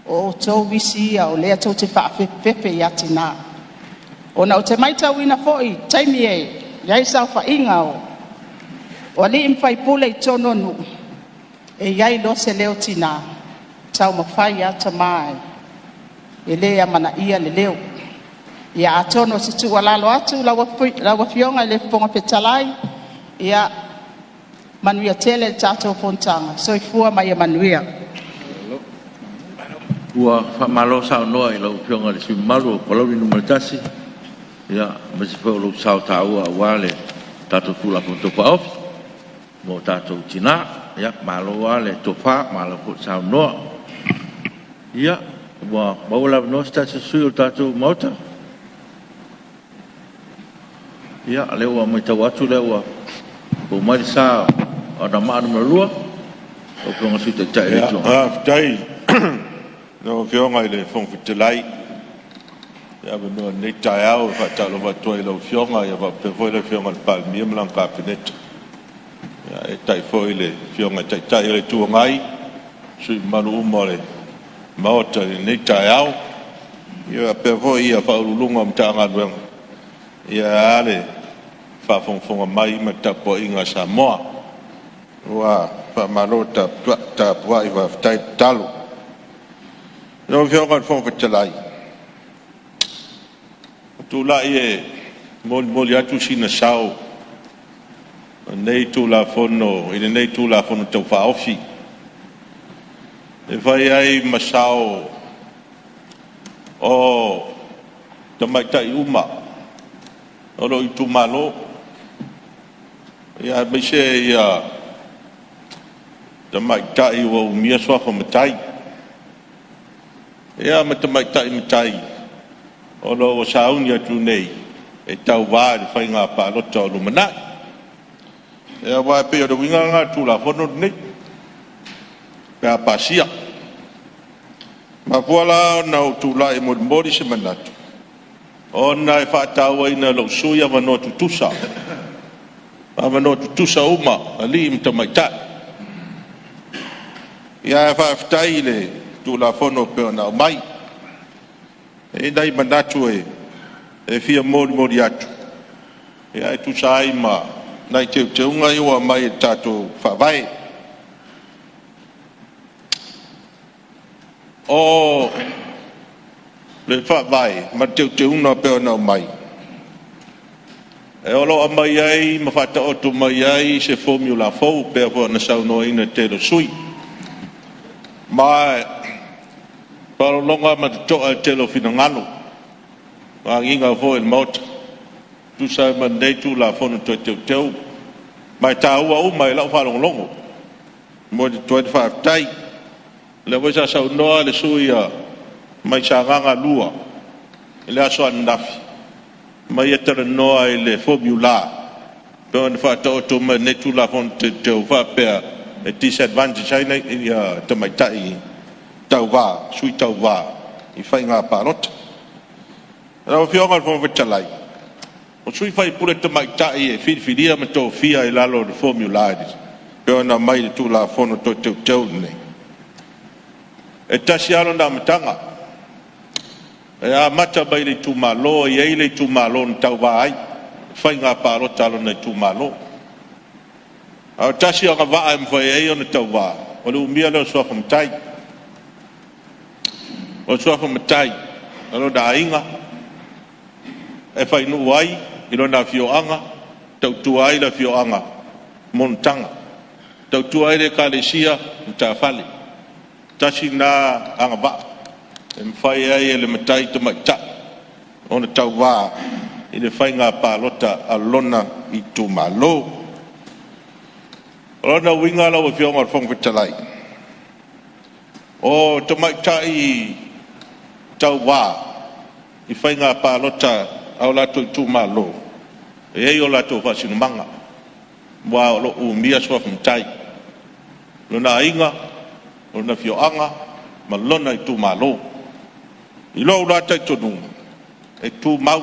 O tau wisi ia o lea tau te whaafefe i ati nā. O na o te maita wina foi, taimi e, iai sau whainga o. O li imwhai pule i tono nu. E iai lo se leo tina. Tau mawhai ata mai. E lea mana ia le leo. Ia atono si tu walalo atu lawa fionga le fonga petalai. Ia manuia tele le tātou fontanga. So i fua mai e manuia. Ua whamalo sao noa i lau fionga le si malu o palauri numaritasi. Ia masi whao lau sao tāua wale tātou tula fontopa ofi. Mo tātou tina, ia, maloa le tofa, malo po sao noa. Ia, wa maula no sta se sui o tātou mauta. Ia, lewa mai tau atu lewa. Po mai sa o na maanu malua. O pronga sui te tai retu. Tai, no fionga i le whongwhitilai. Ia, no nei tai au, whatalo watoa i lau fionga, ia, pewhoi le fionga le Palemene mlang ka peneta. E tai foi le fionga tai le tua ngai sui malu umole maota nei tai au ia pe foi ia faulunga mtanga dueng ia ale fa fonga mai matapo inga Samoa wa fa malota ta pua i va tai talu no fionga fonga telai tu la e mol ya tu sina sao nei tu la fono i nei tu la fono tau whaofi e vai ai masao o tamaitai uma o lo i tu malo ia meise ia tamaitai o mia soa matai ia tamaitai matai o lo o saunia tu nei e tau wā i whainga pālota o lumanai e wa pe o winga nga tu la fono nei pe a pasia ma vola na tu la e mod modi se manatu ona e fa tawa ina lo suya va no tusa va no tusa uma ali mtamaita ya fa ftaile tu la fono pe na mai e dai manatu e fia modi atu ya tu sai ma nai te unga i wa mai tātou whawai. O le fa vai ma te una pe na mai e olo mai ai ma fa o tu mai ai se formula fo pe fo na sa no ina te lo sui ma para longa ma to te lo fina ngalo wa inga fo el mot tu sa man dei tu la fo no te mai ta o mai la fa longo mo de 25 tai le voi sa no le suia mai sa nganga lua le aso andafi mai etere noa le formula pe on fa to me ne tu la fon te va per e disadvantage ai ia te mai tai tau va sui tau va I fai ngā parot ra fionga fo vetalai o sui fai pure te mai tai e fidia me to fia I lalo de formula pe ona mai tu la fon to te nei e tasi alo na matanga e a mata bai le tu malo e le tu malo tau vai fai ngā parot alo nei tu malo a tasi anga va am fai e ona tau va o le umia le so fam tai o so fam tai alo da inga e fai no wai I lona fio anga tau tu ai la fio anga montanga tau tu ai le kalesia ta fale tasi na anga va e fai ai le matai te mata ona tau va I le fai ngā palota alona I tu malo lona winga la o fionga fong vitalai o te maitai tau va I fai ngā palota au lato tu malo e o lato fasinu manga wa lo umia so fumtai lona inga lona fioanga ma lona I tu malo I lo lata tonu e tu mau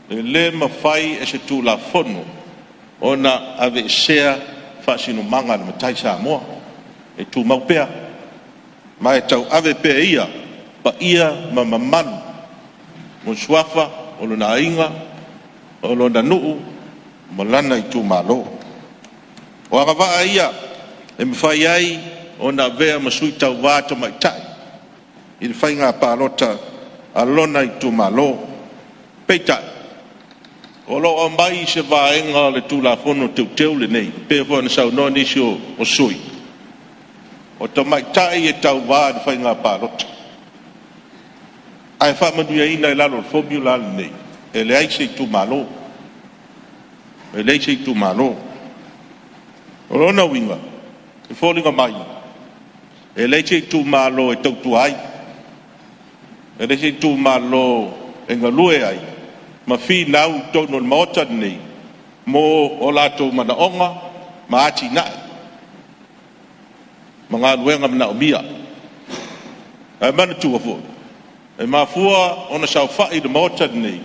e le mafai e se tu la fono ona ave sea fasinu manga na tai Samoa e tu mau pea mai tau ave pe ia pa ia mamamanu mo swafa o lona inga o lona nuu mo lana I tu malo o agava ia e mfai ai ona vea masui tau vata mai tai I le fai ngā palota alona I tu malo peita o lo o mai se vaenga le tu la fono teu le nei pe fo na sau no ni o sui o to mai tai e tau va le fai ngā palota ai fa manu ia ina la lo formula nei e le ai se tu malo e le se tu malo o lo na winga e fo linga mai e le se tu malo e tau tu ai e le se tu malo e ngalue ai ma fi nau tono mota nei mo o lato mana onga ma ati na manga luenga na omia ai mana tu fo e ma fua ona sa fai de mota nei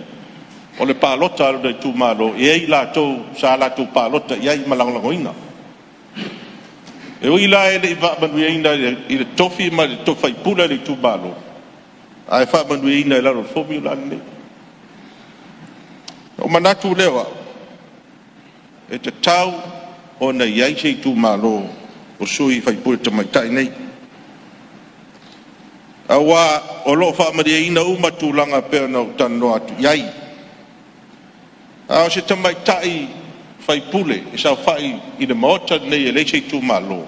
o le palota de tu malo e lato sa lato palota ia malanglangoina e o ila e va manu ainda I le tofi ma le tofai pula le tu malo ai fa manu ainda la formula nei o manatu lewa e te tau o na iai se tu malo o sui fai pure te mai tai nei awa o lo fa maria ina uma tu langa pe na tano atu iai a se te mai tai fai pule e sa fai I le mota nei e le se tu malo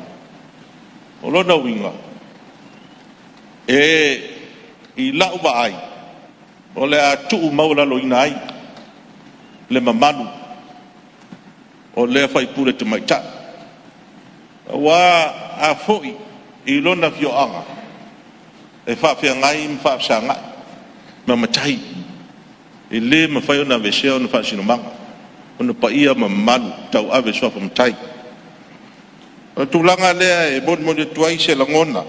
o lo na winga e I lau ba ai o le atu maula lo ina ai le mamanu o le fai pule te maita wa a foi I lona fio anga e fa fia ngai fa sanga ma matai e le ma fai ona vesea ona fa sino manga ona pa ia mamanu tau ave so fa matai o tulanga le e bon mo de tuai se langona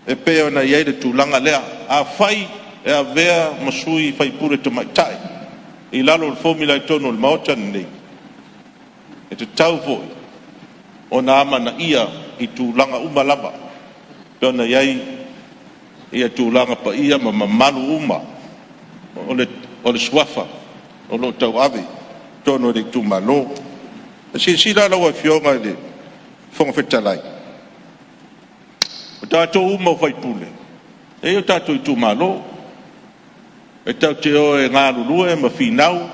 e pe ona ia de tulanga le a fai e a vea masui fai pule te maitai I lalo le formula tono le maota nei e te tau foi o na ama na ia I tu langa umalaba pe ona iai ia tu langa pa ia ma mamalu uma o le swafa o lo tau ave tono le tu malo si la la wa fionga le fonga fetalai o tato uma fai pule e o tato I tu malo e tau te o e ngā rurua e mawhinau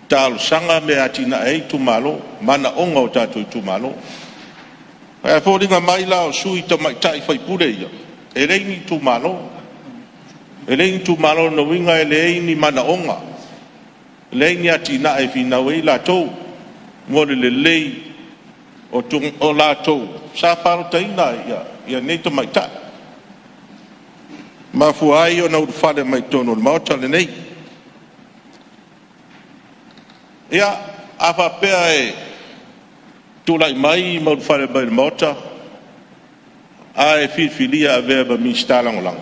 tālo sanga me atina e tu malo mana onga o tātou tu malo e fōringa mai la o sui ta mai tai whai pure ia e reini tu malo no winga e leini mana onga leini atina e whinau e la tau ngore le lei o la tau sa paro taina ia nei ta mai tai ma fuai o na urfale mai tono ma tale nei ia afa pea e tulai mai ma urfale mai mota ai filia ave ba mi stalang lang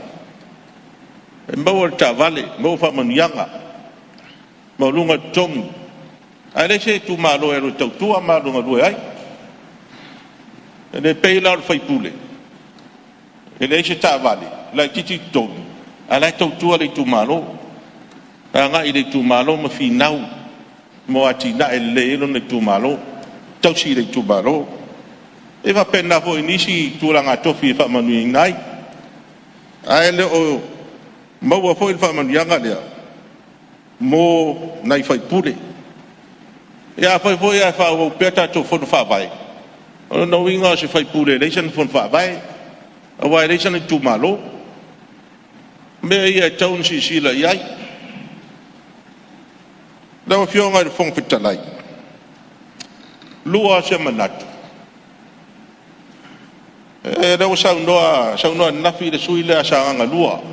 e mo ta vale mo fa man yanga mo lunga tong ai le se tu malo e ro tu ma lunga do ai e pe la fai pule e le se ta vale la titi tong ala tu le tu malo anga ile tu malo ma finau mo atina ele no le tu malo tau si le tu malo e va penna vo inisi tu langa tofi fa manu ngai ai le o mo wa fo il fa manu yanga le mo nai fai pule ya fo ya fa o peta to fo fa vai no winga se fai pule le sen fo fa vai o vai le sen tu malo me ia taun si la iai la fionga il fong fitalai lua se manatu e la sa no nafi de suile sa anga lua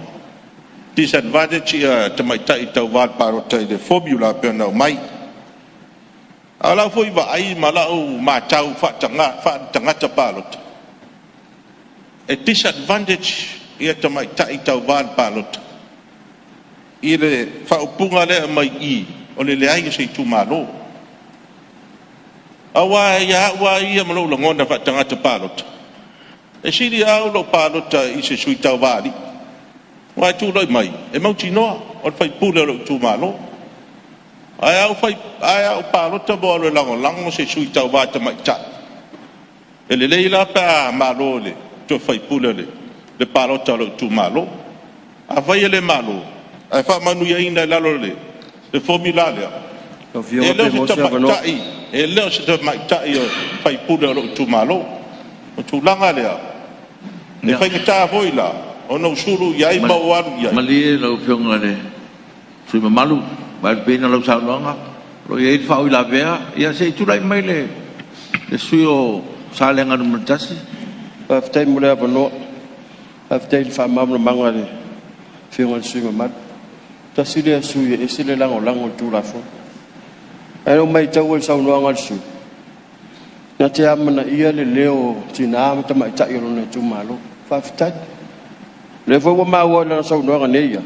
disadvantage ia te mai tai tau vat paro tai de formula pe no mai ala foi ba ai mala o ma tau fa tanga ta palot e disadvantage ia te mai tai tau vat palot ile fa upunga le mai I o le ai se tu malo awa ia malo longa fa tanga ta palot e siri au lo palot I se sui tau vali wa tu loi mai e mau tino o fai pule lo tu malo ai au palot bo lo lango se sui tau va ta mai ta e le leila pa malo le to fai pule le palot lo tu malo a vai le malo ai fa manu ia ina lalo le formula le o fio pe mo se vano e le se te mai ta io fai pule lo tu malo o tu langa le e fai que ta voila o no suru ia ma waru ia mali lo fionga le sui malu ba pena lo sa longa lo ia fa ila vea ia se tu lai mai le sui o sa lenga no mantasi pa ftai mo le vano ftai fa mamno mangale fionga sui ma ta sile sui e sile lango tu la fo ai mai tau e sa no ngal su na te amana ia le leo tina ta mai ta yo no tu malo fa ftai le fo ma wa na sa no ngane ia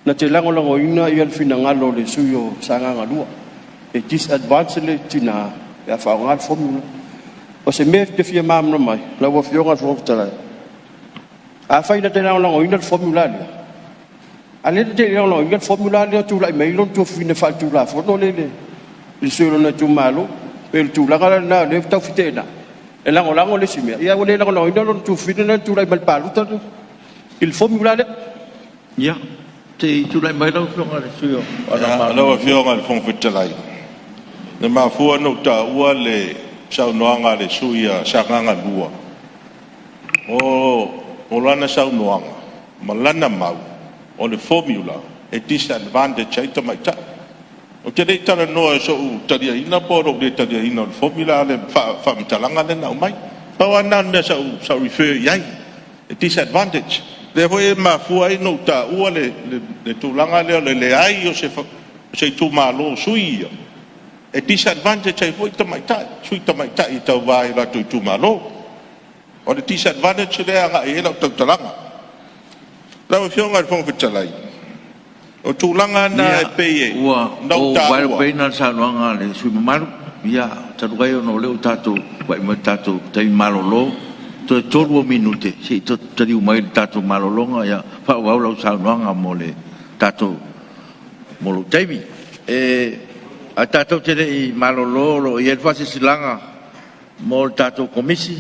na te lango ina ia fina ngalo le suyo sanga ngalua e disadvantage le tina ya fa ngal formula o se me te fia mam no mai la wo fio ngal fo tala a fa ina te lango ina formula le ale te lango ina formula le tu la mai lo tu fina fa tu la fo no le suyo na tu malo pe tu la ngala na le ta fitena e lango le simia ia wo le lango ina lo tu fina tu la mal palu ta il formula le ya te tu lai mai lo fionga le suyo ana lo fionga le fong fitalai ne ma fu no ta ua le sa noanga le suia sa nganga lua o lana sa noanga malana mau o le formula e disadvantage ai mai ta o te le tala no so taria ina poro le taria ina le formula le fa mtalanga le na mai pa wana me sa refer yai e disadvantage le foi ma fuai no ta ua le tulanga le ai o se tu malo sui e disadvantage ai foi ta mai ta I tau vai la tu malo o le disadvantage le anga e la tu talanga la fionga le fong fitalai o tulanga na e pe ua no ta ua pena sa noanga le sui malu ia tatu kai no le tatu vai mo tatu tai malo lo to tolu minute si to tadi mai tatu malolonga ya fa wa lo sa noanga mole tatu molo taimi e a tatu te I malolo I fa si silanga mol tatu komisi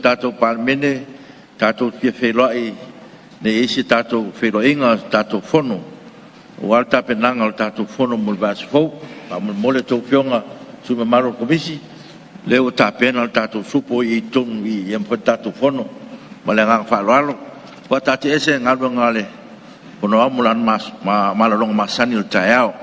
tatu Palemene tatu te feloi ne isi tatu feloinga tatu fono Ua ta penanga o tātou fono mo le vasi fou, pa mo le tau fionga su me maro komisi, leo ta pena o tātou supo i tonu i empo tātou fono, ma le ngang whaaloalo, wa tātou ese ngalwa ngale, pono amulan malalonga masani o tae au.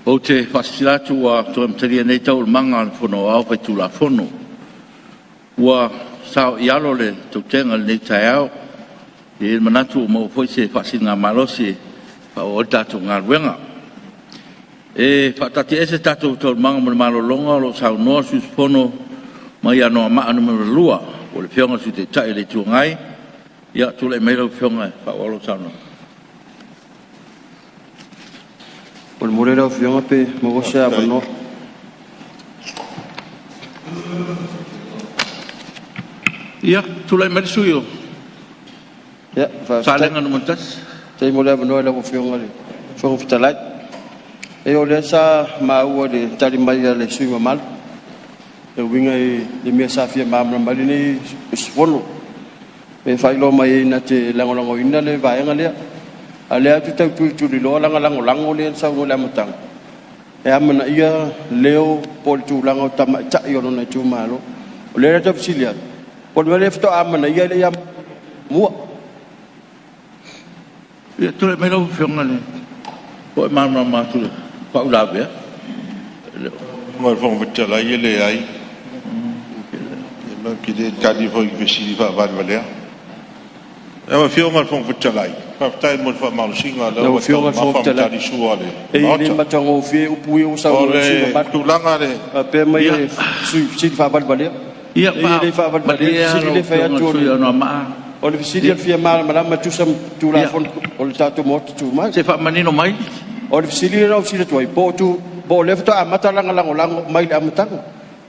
O te whasilatu wa to mtaria nei tau manga al fono au pai tula fono. Ua sao ialo le tau tenga nei tai au. E manatu mo foi se whasinga malosi pa o tatu ngā ruenga. E whatati ese tatu tau manga mo malo longa lo sao noa sus fono mai anoa maa numero lua. O le whionga su te tai le tuangai. Ia tule meira whionga pa o lo sao noa. O le morera o whionga pe mo se a no. Ia, tulai mai suyo. Ya, fa. Salengan montas. Te mo le no le fiong ale. Fo fitalat. E o le sa ma o le tali mai le sui mal. E winga e me sa fia ma mali ni sfono. E fai lo mai na te lango ina le vai ngale. Ale atu tu li lo lango le sa o le matang. E amana ia leo pol tu lango tama cha yo no na tu malo. O le ta psilia. Pol le fto amana ia le ia mua. Ia tole mai lo fiong ale. Ko ma tu. Pa ula be. Mo fo vita la ye le ai. Ma ki de kadi fo ki si fa va valea. E ma fiong al fo vita lai. Fa tai mo fa mal singa la o fiong al fo vita lai su ale. E ni ma tango fi u pui u sa o si ba tu langa le. Pe mai si fa va valea. Ia pa. Ia fa va valea. Si le fa tu no ma. O le fisilia fia mal ma tu sam tu la fon o le tatu mo tu mai. Se fa manino mai. O le fisilia ra usila tu ai po tu bo le fto amata lango mai le amatang.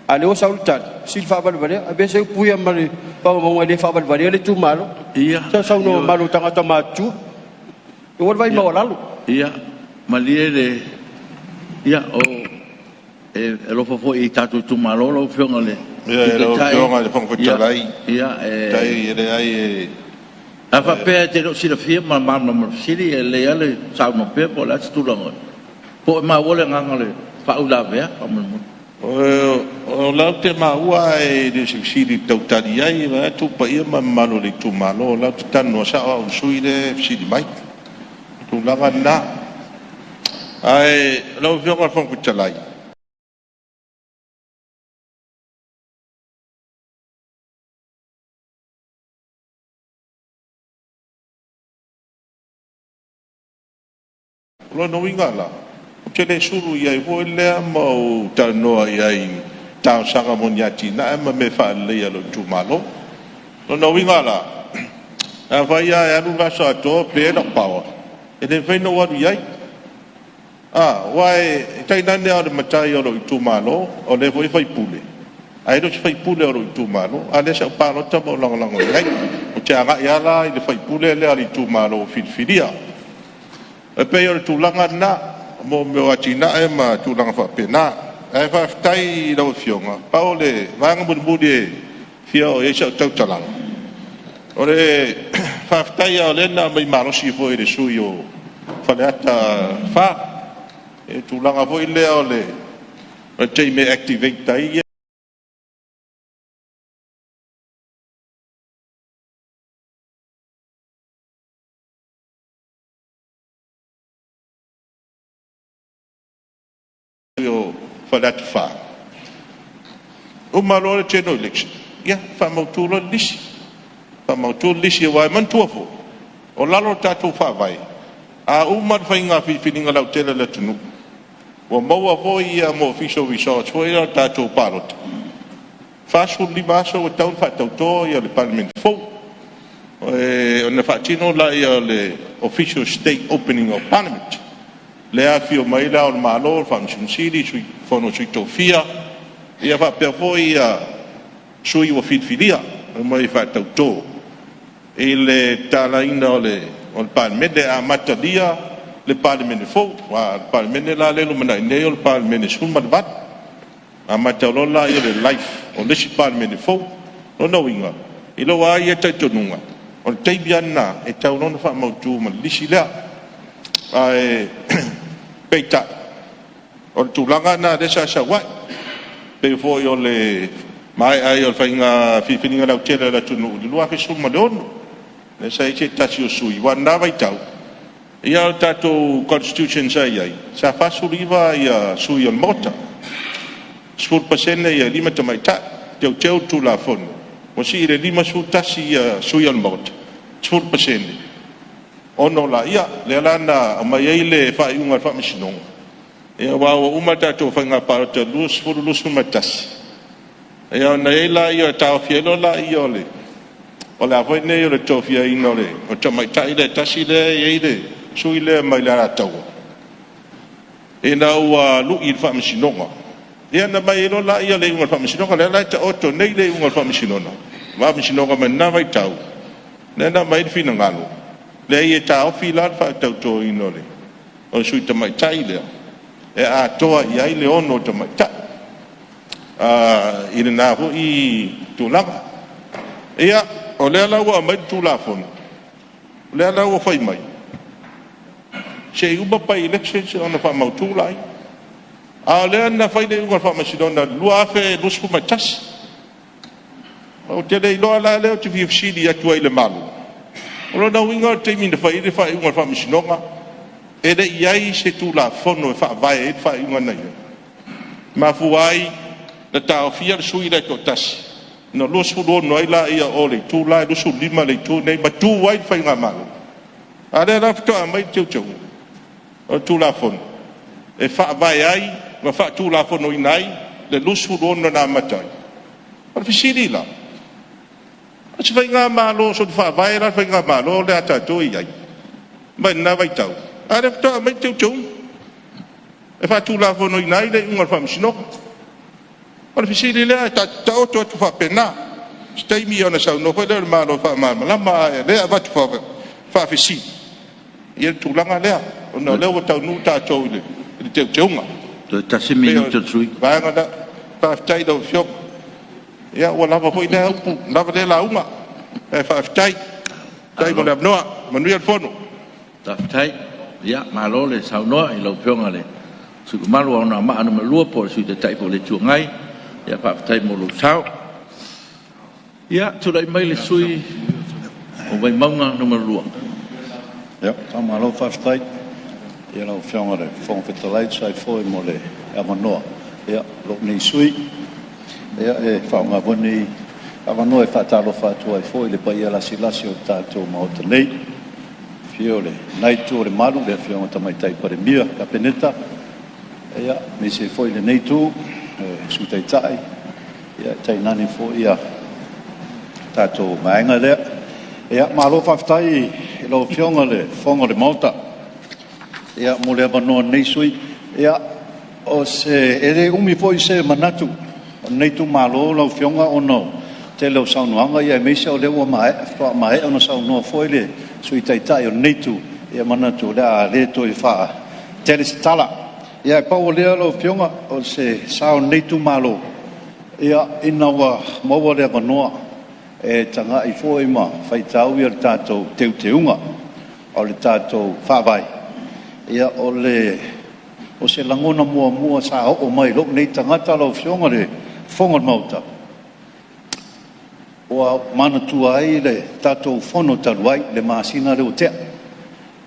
Ale o sautat sil fa bal bale abe se puya mari pa mo le fa bal bale le tu malo. Ia. Sa no malo tanga ta matu. O vai mo lalu. Ia. Maliele. Ia o lo fo i tatu tu malo lo fiongale. Ia lo fiongale fo lai. Ia tai ele ai Ava pe te no sila fia ma sili le ale sa no pe po la tu longo. Po ma wole ngangale fa ula ve pa mo. O la te ma ua e de sili tau tari ai va tu pa ia ma malo le tu malo la tu tan no sa o sui de sili mai. Tu la na. Ai lo vio ka fo kuchalai. Lo no ingala. Che le suru ia vo le mo ta no ia ta sanga moniati na ma me fa le ia lo tu malo. Lo no ingala. A vai ia lu la sa to pe na pawa. E de vai no wa ia. Wai tai na ne o matai o lo tu malo o le voi fai pule. Ai do fai pule o lo tu malo. Ale sa pa lo ta mo long ia. O che aga ia la i fai pule le ali tu malo filia. E pe o tu langa na mo me o tina e ma tu langa fa pena e fa tai lo fionga paole vanga budbude fio e sa tau talang ore fa tai o le na mai maro si fo e suyo fa le ata fa e tu langa fo ile o le o te me activate tai for that far. O malo che no election. Ya fa mo tu lo lisi. Fa mo tu lisi wa man tu fo. O lalo ta tu fa vai. A o mar fa inga fi fininga la tele le tunu. O mo wa fo ia mo official research fo ia ta tu parot. Fa su li baso o ta fa ta to ia le parliament fo. On fa tino la ia le official state opening of parliament. Le a fio mai la o malo fa msili sui fono sui tofia ia fa pe foi a sui o filia mai fa to ele tala ina le o palmede a matadia le palmede fo wa palmede la le lumana ne o palmede sul madbat a matalola ia le life o le palmede fo no no inga ilo wa ia tatonunga o teibiana e tauno fa mautu ma lisila ai peita o tu langa na de sa wa pe fo yo le mai ai o fainga fininga la tele la tunu lu a fisu madon ne sai che tachi o sui wa na vai tau ia tato constitution sai ai sa fa suriva ia sui o mota sul pasene ia lima mai ta teu tu la fon o si le lima su tasi ia sui o mota sul pasene ono la ia le lana mai ele fa unga fa misino e wa uma tato fa nga pa te lus fu lus matas e ona ela ia ta fielo la ia le ola foi ne le to fia inole o to mai tai le tasi le ile sui le mai la tau e na wa lu il fa misino e na mai lo la ia le unga fa misino le la ta oto nei le unga fa misino wa mi sino ka na vai tau le na mai fina ngalo le ia tau fila fa tau to ino le o sui te mai tai le e a toa ia ile ono te mai ta ile na ho I tu langa ia o le ala wa mai tu la fon le ala wa fai mai se uba pa election se ona fa mau tu lai a le na fai le uga fa masidona lua fe luspu mai tas o te le lo ala le o te VFC di atu ai le malu o na winga te mi fai le fai uga fa masidona e le iai se tu la fono fa vai e fa uga na ma fu ai le ta fia le sui le to tas no lo su do no ila ia o le tu la lo su lima le tu nei ba tu wai fa uga malu a le la to mai tiu tiu o tu la fono e fa vai ai ma fa tu la fono inai le lo su do no na matai per fisili la se vai nga malo so fa vai la fa nga malo le ata to ia ba na vai tau are to mai tiu tiu e fa tu la fono inai le un fa msino per fisili le ata to to fa pena stai mi ona sa no fa le malo fa ma la ma le va tu fa fisili ia tu langa le ona le o tau nu ta to le tiu tiu nga to ta se mi no te sui ba nga da pa tai do fio ia o lava foi le upu lava le la uma e fa tai mo le abnoa manu al fono ta tai ia malo le sau no I lo pionga le su malo ona ma ana malua po su te tai po le tu ngai ia fa tai mo lo sau ia tu lai mai le sui o vai maunga no malua ja ta malo fa tai ia lo pionga le fon fetalai sai foi mo le amanoa ia lo nei sui ia e fa nga boni avano e fa talo fa tu ai foi le pai la silasi o tato ma o nei fiole nai tu le malu le fiona tamai tai pare mia ka peneta ia mi se foi le nei tu su tai tai ia tai nani foi ia tato mainga le ia malo fa tai lo fiona le fonga le mota ia mo le avano nei sui ia o se ere umi foi se manatu nei tu malo lo fionga ono te lo saunoanga ia me se o le wa mai ono sauno foi le sui tai tai o nei tu ia manatu la le to I fa te stala ia pa o le lo fionga o se sao nei tu malo ia ina wa mo le vanoa e tanga I foi ma fai tau ia tato teunga o le tato fa vai ia o se langona mua sa o mai lo nei tanga lo fionga le fonga mauta o mana tua ai le tato fono talwai le masina le otea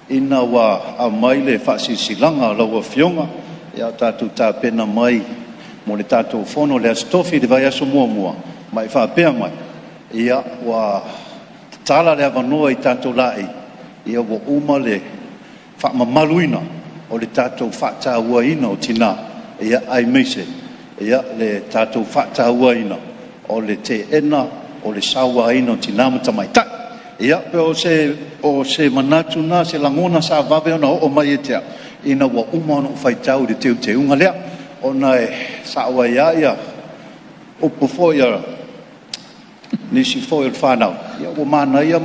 ina wa a mai le fasisilanga lo fionga ia tato ta pena mai mo le tato fono le stofi de vai aso mua mai fa pe mai ia wa tala le avanoa I tato lai ia wo uma le fa mamaluina o le tato fa ta waina o tina ia ai meise ia le tatou whaatauaina o le te ena o le sauaina o tinama tamaitai ia pe o se manatu na se langona sa vave ona o mai e tea ina wa uma ona whaitau le te unga lea ona e sawa ia o pofoia nisi foi il whanau ia o mana ia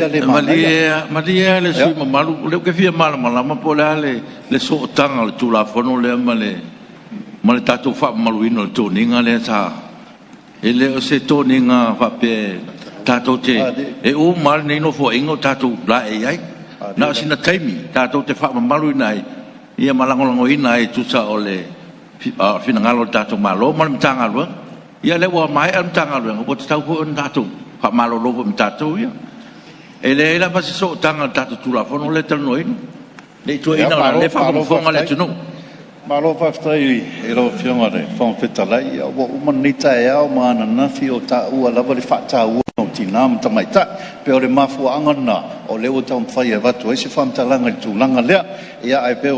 le mana ia malia le sui mamalu le ke fia malama po le so tanga le tula fono le ma le tatou fa maluino le toninga le sa ele o se toninga fa pe tatou te e o mal nei no fo ingo tatou la e ai na sina taimi tatou te fa maluina ai ia malango ina e tu sa ole fina ngalo tatou malo mal mtanga lo ia le wa mai am tanga lo o tatou ko tatou fa malo lo mo tatou ia ele la pa so tanga tatou tula fo no le tanoino le to ina le fa mo fonga le tunu malo faftai e lo fionga le fon fetalai o umanita e au mana na fi o ta ua lava le fata ua no tinam tamaita pe o le mafu angana o le o tam fai e vatu e se fam talanga le tulanga lea ia ai pe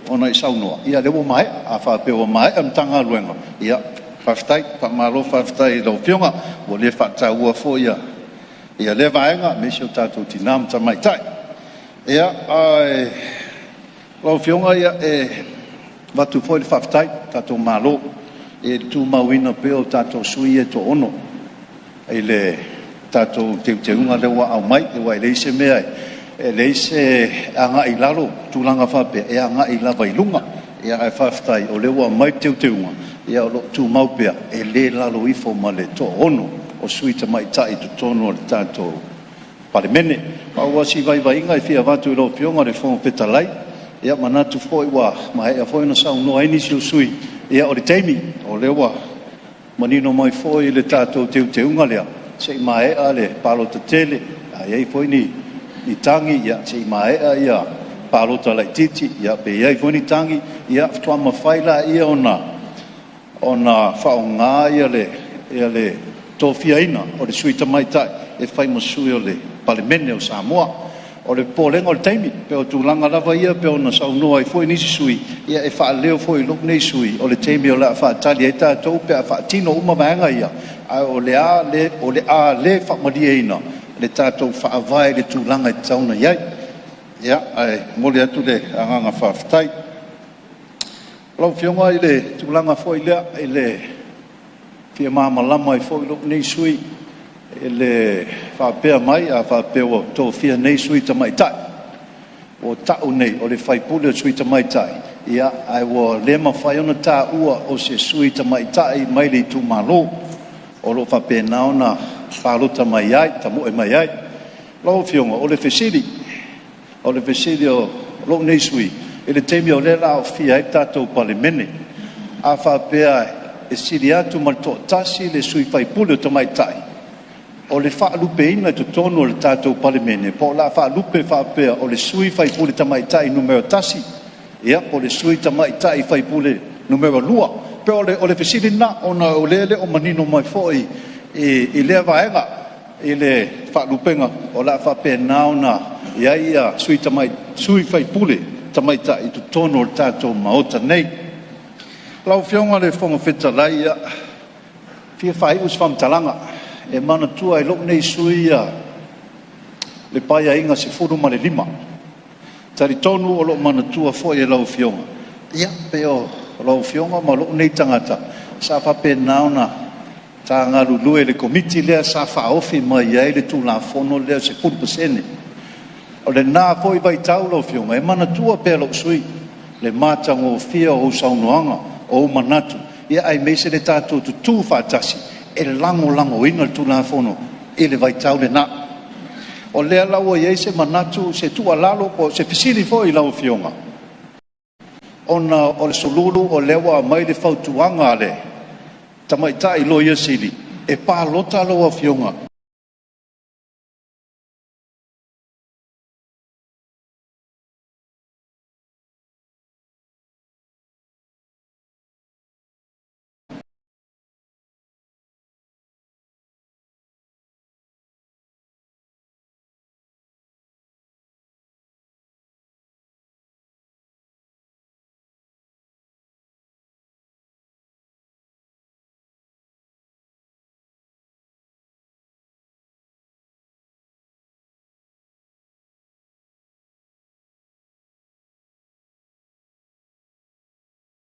ona I saunoa ia le o mai a fa pe o mai am tanga luenga ia faftai pa malo faftai lo fionga o le fata ua fo ia le vaenga me se o tatu tinam tamaita ia ai lo fionga ia Vatu foi le whaftai, tato malo, e tu mawina peo tato sui e to ono. E le tātou te unga lewa au mai, e wai leise mea e leise anga i lalo, tūlanga whape, e anga i lava i lunga, e ai whaftai o lewa mai te unga, e o lo tū maupea, e le lalo i fo ma le to ono, o sui ta mai tai tu tono le tātou Palemene. Paua si vai inga i fia watu i lo pionga le fonga petalai, e manatu fo i wa, ma e a fo ina sau noa ini si o sui, e o le teimi, o lewa, manino mai fo i le tātou te unga lea, se i mae a le palo ta tele, a iei fo ni tangi, ia se i mae a ia palo ta lai titi, ia pe iei fo ni tangi, ia ftua mawhaila ia ona whao ngā ia le tofia ina, o le sui tamaitai, e whai masui o le Palemene o Samoa, o le pōlenga o le taimi, pe o tūlanga lava ia, pe o na sau noa i fo i nisi sui, ia e wha leo fo i luk nei sui, o le taimi o la wha tali e tātou, pe a wha tino uma maanga ia, o le a le wha maria ina, le tātou wha avai le tūlanga i tauna iai, ia, ai, mole atu le anganga whaftai. Lau fionga i le tūlanga fo i lea, i le fia māmalama i fo i luk nei sui, e le whapea mai a whapea o tō fia nei sui tamaitai, o tau nei, o le whaipule o sui tamaitai, ia, ai o le mawhai ona tā ua o se sui tamaitai mai le tu malo, o lo whapea naona whalota mai ai, tamu e mai ai, lau fionga, o le fesiri o lo nei sui, e le temi o le lao fia e tātou Palemene, a whapea e siri atu malto tasi le sui whaipule o tamaitai, o le whaalupe ina tu tono le tātou Palemene, po la whaalupe whaapea o le sui whaipule tamaitai numero tasi, ia, o le sui tamaitai whaipule numero lua, pe o le fesiri na, o lele o manino mai foi, i lea vaenga, i le whaalupenga, o la whaapea naona, ia sui whaipule tamaitai i tu tono le tātou maota nei. Lau fionga le whonga whetalai, ia, fia whai us whamtalanga, e mana tua e lok nei suia le paia inga se furu ma le lima. Tari tonu o lok mana tua foi e lau fionga. Ia, pe o lau fionga ma lok nei tangata. Sa whape nauna ta ngaru lue le komiti lea sa whaofi ma iai le tu la fono lea se furu pasene. O le nā foi vai tau lau fionga. E mana tua pe lok sui. Le mātango fia o saunoanga o manatu. Ia ai meise le tātou tu whaatasi. E lango ina le tūna fono, e le vai tau le na. O lea lau iei se manatu, se tua lalo, o se fisili fo i lau fionga. O le solulu, o lewa mai le fautuanga le, tamaita i loia sili, e pā lota loa fionga.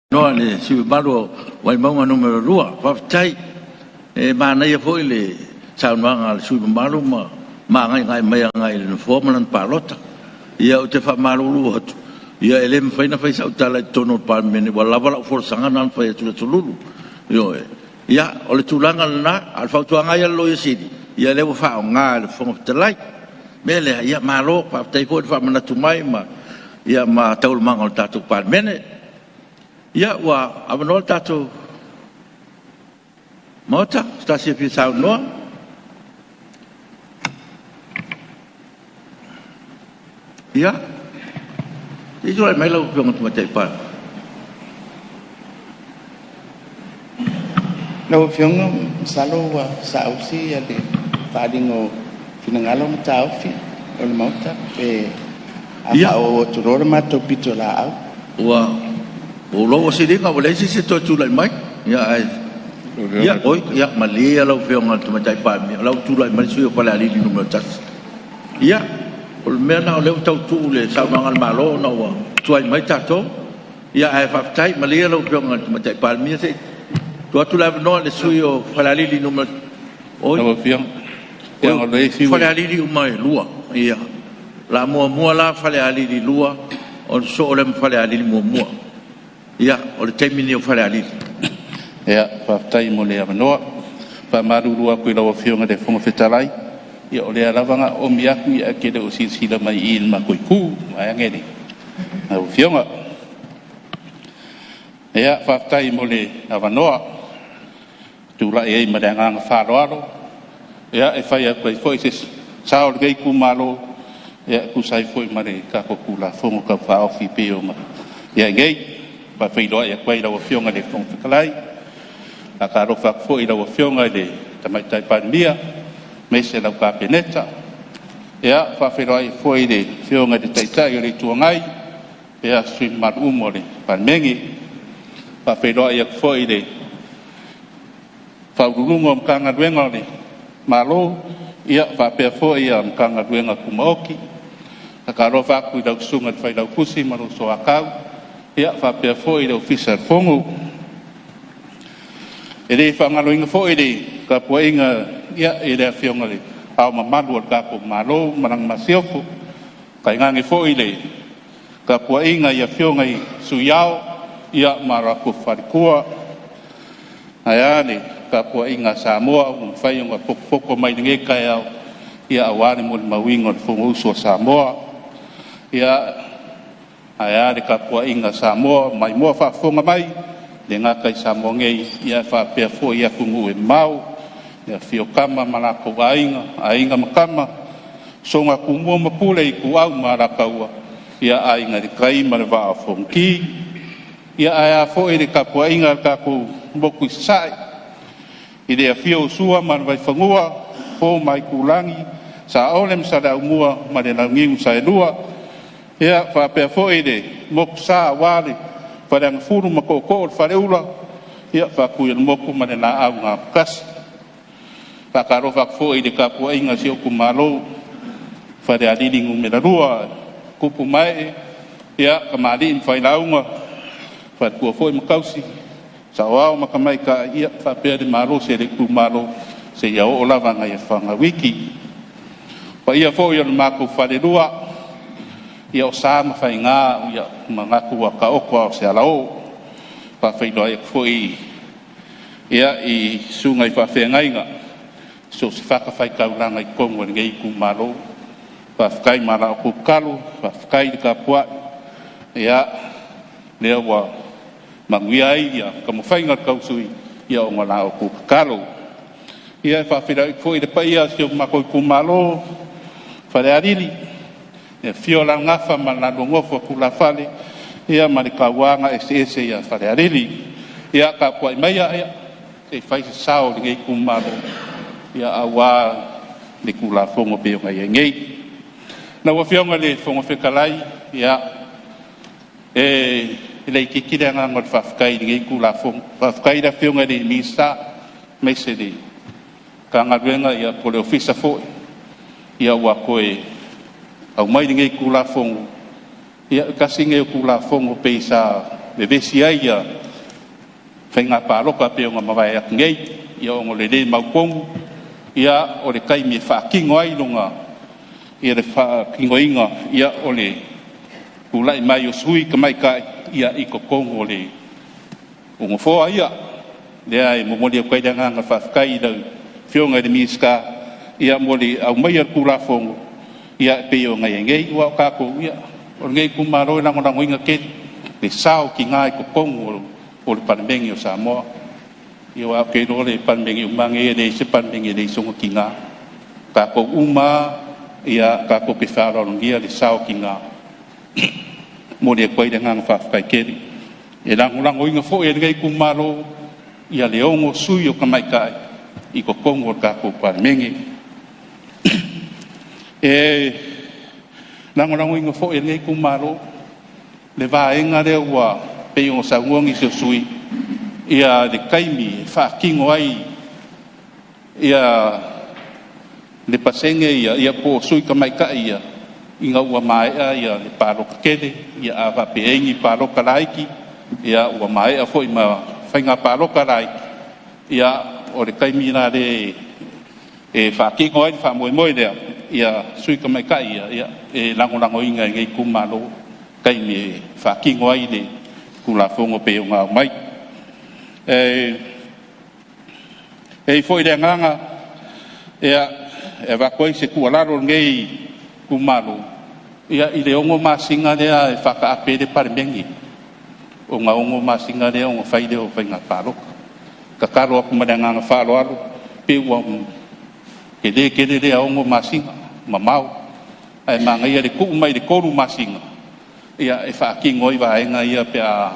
No le si malo wai maunga numero 2 whaftai e mana ia foi le saunanga le sui malo ma ngai ngai le formalan palota ia o te whamarulu hatu ia ele mwhaina whai sau tala tono Palemene wala wala forsanga nan whai atu le tululu ia o le tulanga na al whautuanga ia loia sidi ia lewa whao ngā le whonga talai mele ia malo whaftai foi le whamanatu mai ma ia ma taulumanga o tātou Palemene. Ia wa avanol tātou mota, stasi pi sau noa. Ia, itu lai mai lau piong tu matai pa. Lau piong salo wa sausi ya de fadingo finangalo matau fi ol mota pe apa o turor mato pitola au. Wa o lo si dinga o le si to tu lai mai ya ai ya oi ya malia lo fe on tu mai pa mi lo tu lai mai su pa la li numero tas ya o me na le tau tu le sa mangal malo no wa tu ai mai ta to ya ai fa tai malia lo fe on tu mai pa mi se tu la no le su pa la li numero oi no fiam Yang ole fiu. Fale alili umai lua. Ia. La mua la fale alili lua. O so ole fale alili mua. Ia, o le taimini o fale alili. Ia, whaftai mo le avanoa. Pa marurua koe lawa fionga de fonga fetalai. Ia o le alavanga o miaku ia kede o sila mai il ma koe ku. Mai angeni. Na o fionga. Ia, whaftai mo le avanoa. Tula e ma le anganga wharoaro. Ia, e whai a koe foi se sao le gei ku malo. Ia, ku sai foi ma le kako kula fonga ka whao fi peo ma. Ia, ngei. Pa whaidoa ia koe lawa fionga de fonga fetalai. A ka rofa fo ila wa fionga de tamaitai Palemene me se lau ka peneta ia fa fero ai fo de fionga de taitai le tuangai ia sui marumo le Palemene fa fero ai fo de fa ulungo mkanga duenga le malo ia fa pe fo ia mkanga duenga kumaoki a ka rofa ku ila sunga fa ila kusi maru so akau ia fa pe fo ila officer fongo ele whangalo inga fo ele ka pua inga ia ele a whionga le au mamadu al kako malo marang masiofo ka ingangi fo ele ka pua inga ia whionga i suyao ia marako wharikua ayane ka pua inga Samoa whaiunga poko mai nge kai au ia awani mo le mawinga le fonga usua Samoa ia ayane ka pua inga Samoa mai mua whafonga mai le ngā kai Samoa ngei ia whapea fo ia kungu e mau ia whio kama malako ainga makama so ngā kumua mapule i ku au marakaua ia ainga di kai marwa a fonki ia aia fo e le kapua inga kako moku i sai i le a whio usua marwa i whangua fo mai kulangi sa olem sa da umua ma le laungingu sa e lua ia whapea fo e le moku sa wale Padang furu makoko fareula ia fa ku il moku manena au nga kas fa karo fa fo i de kapu inga si ku malo fa de adili ngu melarua kupu mai ia kamali in fa launga fa ku fo i makausi sa wao makamai ka ia fa pe de malo se de ku malo se ia o lava nga ia fa nga wiki pa ia fo i maku fa de lua ia o sa ma fai ngā ia mangaku wa ka okwa o se alao pa fai loa ia kufoi ia i sunga i whawhea ngainga so si whaka fai kauranga i kongo ni ngei ku malo pa whakai mara o ku kalu pa whakai di ka pua ia lea wa manguia ia ka mo whai ngat kausui ia o ngala o ku kalu ia i whawhea i kufoi de pa ia si o mako i ku malo whare arili e fiola ngafa malado ngofo kula fale ia malikawanga ese ia fale arili ia ka kwa maya ia e fai sao de ku malo ia awa de kula fongo pe ngai ngai na wa fionga le fongo fekalai ia e le kikira nga ngot fafkai de kula fongo fafkai da fionga de misa mesedi ka ngawenga ia pole ofisa fo ia wa koe au mai ngai kula fongo ia kasi ngai kula fongo peisa bebesi ia fenga paroka pe nga mawai ngai ia o le le maupong ia o le kai mi fa kingo ai lunga ia le fa kingo inga ia o le kula mai o sui kamai kai ia i ko kongo le o fo ia le ai mo mo le kai danga nga fa kai da fionga de miska ia mo le au mai kula fongo ia pe o ngai ngai wa ka ko ia o ngai ku maro na ngona ngoinga ke le sao ki ngai ko kongo o le Palemene o Samoa ia wa ke no le Palemene o mangi le se Palemene le songo ki nga ka ko uma ia ka ko pe faro ngia le sao ki nga mo le koi de ngang fa kai ke e la ngona ngoinga fo e ngai ku maro ia le ongo sui o kamai kai i ko kongo ka ko Palemene e nangorango inga fo e ngai kumaro le vaenga le wa pe o sa ngongi se sui ia de kaimi fa kingo ai ia le pasenge ia po sui kamai ka ia inga wa mai ia le paro kede ia ava pe engi paro kalaiki ia wa mai a fo ima fainga paro kalaiki ia o le kaimi na le e fa ki ngoi fa moi moi le ia sui ka mai ka ia e lango lango inga ngai ku malo kai me fa ki ngoi le ku la fongo pe nga mai e foi de nganga e va koi se ku ala ro ngai ku malo ia i le ongo masinga le e fa ka pe de Palemene o nga ongo masinga le ongo fai de o fai nga palo ka karo ku madanga fa lo alo pe wa ke le ongo masinga mamau ai manga ia le ku mai le koru masinga ia e fa ki ngoi va nga ia pe a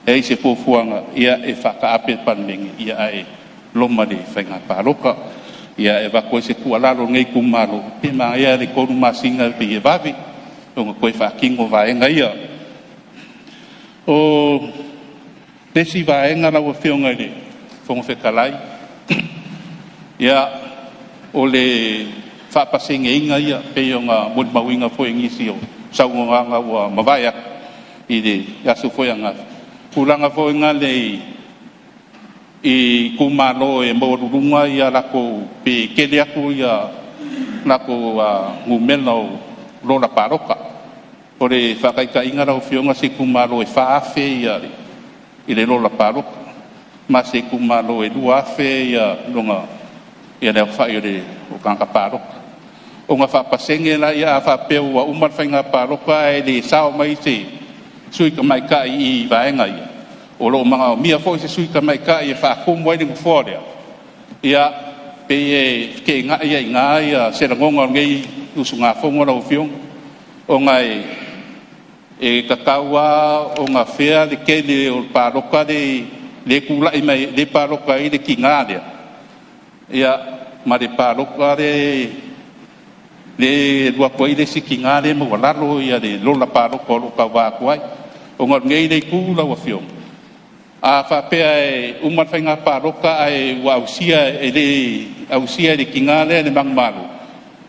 e se fofuanga ia e fa ka pe Palemene ia ai loma de fenga paroka ia e va ko se ku ala ro ngai ku malo pe ma ia le koru masinga pe e vavi o ko fa ki ngo va nga ia o desi va nga la o fionga le fongo fe kalai ia o le fa pasinga inga ia pe nga mo mawinga fo ingisio saunga nga wa mavaya ide ya su fo nga pulanga fo nga le i kumalo e mo runga ia la ko pe kele aku ia la ko ngumelo lo la paroka ore fa kai ka inga ro fionga se kumalo e fa fe ia i le lo la paroka ma se kumalo e dua fe ia longa ia le fa ia le o kanga paroka o nga fa pasenge la ia fa pe wa umar fa nga paroka e le sao mai se sui ka mai ka i va nga ia o lo manga mia fo se sui ka mai ka ia fa ko mo ni fo dia ia pe e ke nga ia se la ngonga ngai usunga fo mo lo fiong o ngai e kakawa o nga fea de ke de o paroka de le kula i mai de paroka i de kinga dia ia ma de paroka de le dua koi de sikinga de mo la lo ia de lo la paroka lo ka wa kwai o ngai de kula wa fiong a fa pe ai umar fainga paroka ai wa usia ele usia de kingale de mangmalu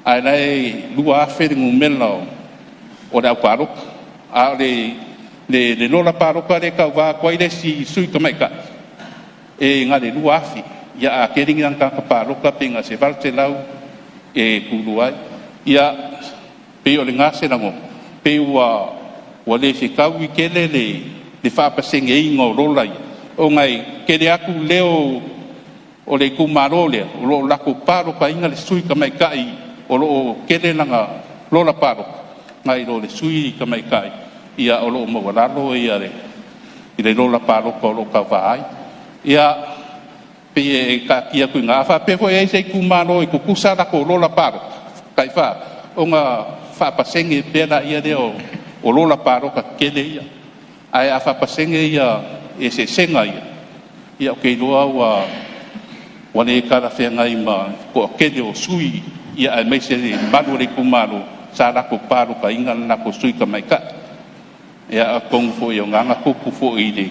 ai lai lua fe de ngumelo o da paroka a le lola paroka de ka va kwai de si sui ka mai ka e nga de lua fi ya a kering yang ka paroka pinga se valte lau e kuluai ya pe o le ngase nango pe wa le fikau kele le fa pasenge ingo rolai o ngai ke le aku leo o le kumarole o lo la ku paro ka inga le sui ka mai kai o lo ke le langa lo la paro ngai lo le sui ka mai kai ia o lo mo wala lo ia le lo la paro ko lo ka vai ia pe ka kia ku nga fa pe foi se kumaro e ku kusara ko lo la paro kai fa o nga fa pasenge pe la ia de o lo la paro ka ke le ia ai a fa pasenge ia e se senga ia ke loa wa ne kara fe ngai ma ko ke de o sui ia ai mai se malu le kumalo sa la ko paro ka inga na ko sui ka mai ka ia kong fo yo nganga ko ku fo ile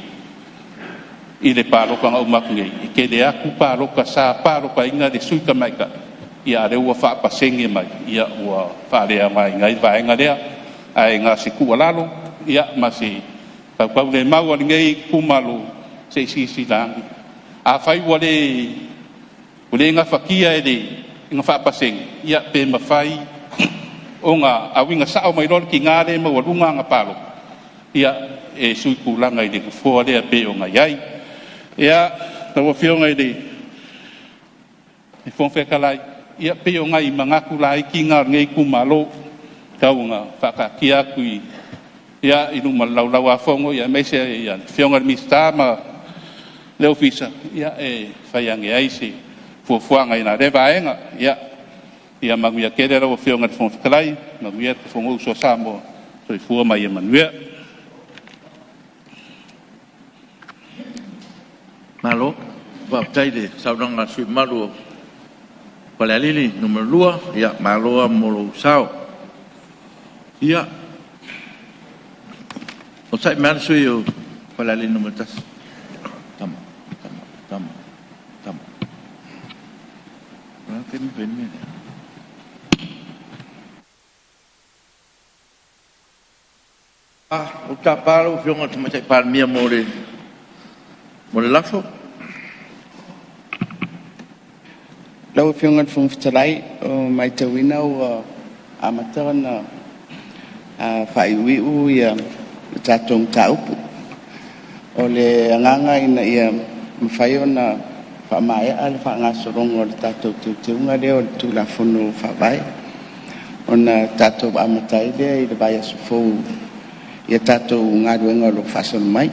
paro ka o makunge ke de aku paro ka sa paro ka inga de sui ka mai ka ia re wa fa pasenge mai ia wa fa le mai ngai va nga le ai nga se ku lalo ia masi pa le mau ngai kumalo se si lang a fai wale nga fakia ele nga fa paseng ia pe mafai o nga awinga sao mai ron ki ngare ma walunga nga palo ia e sui kulanga ile ku fo le pe o nga yai ia tawa fio nga ile e fon fe kalai ia pe o nga i manga kulai ki ngai kumalo tau nga fa ka kia kui ia inu malau afongo ia mai se ia fionga mistama le ofisa ia e faiange ai se fuanga ina revaenga ia manguia kere ro fionga fon klai manguia fongo so samo so fu mai manuia malo va taide saudanga sui malo Palemene numero 2 ia malo mo sao ia o sai mal sui o Palemene numero 3 tama que me ven o taparo fionga tama sai palmia mo le lafo lau fionga fong fitalai o mai tawina o amatana fai wiu ia tatong taupu o le nganga ina ia mawhai ona whamaya ale whangasorongo o le tatou tiunga leo o le tulafono whawai ona tatou amatai lea i le vai asufou ia tatou ngaruenga o lo whason mai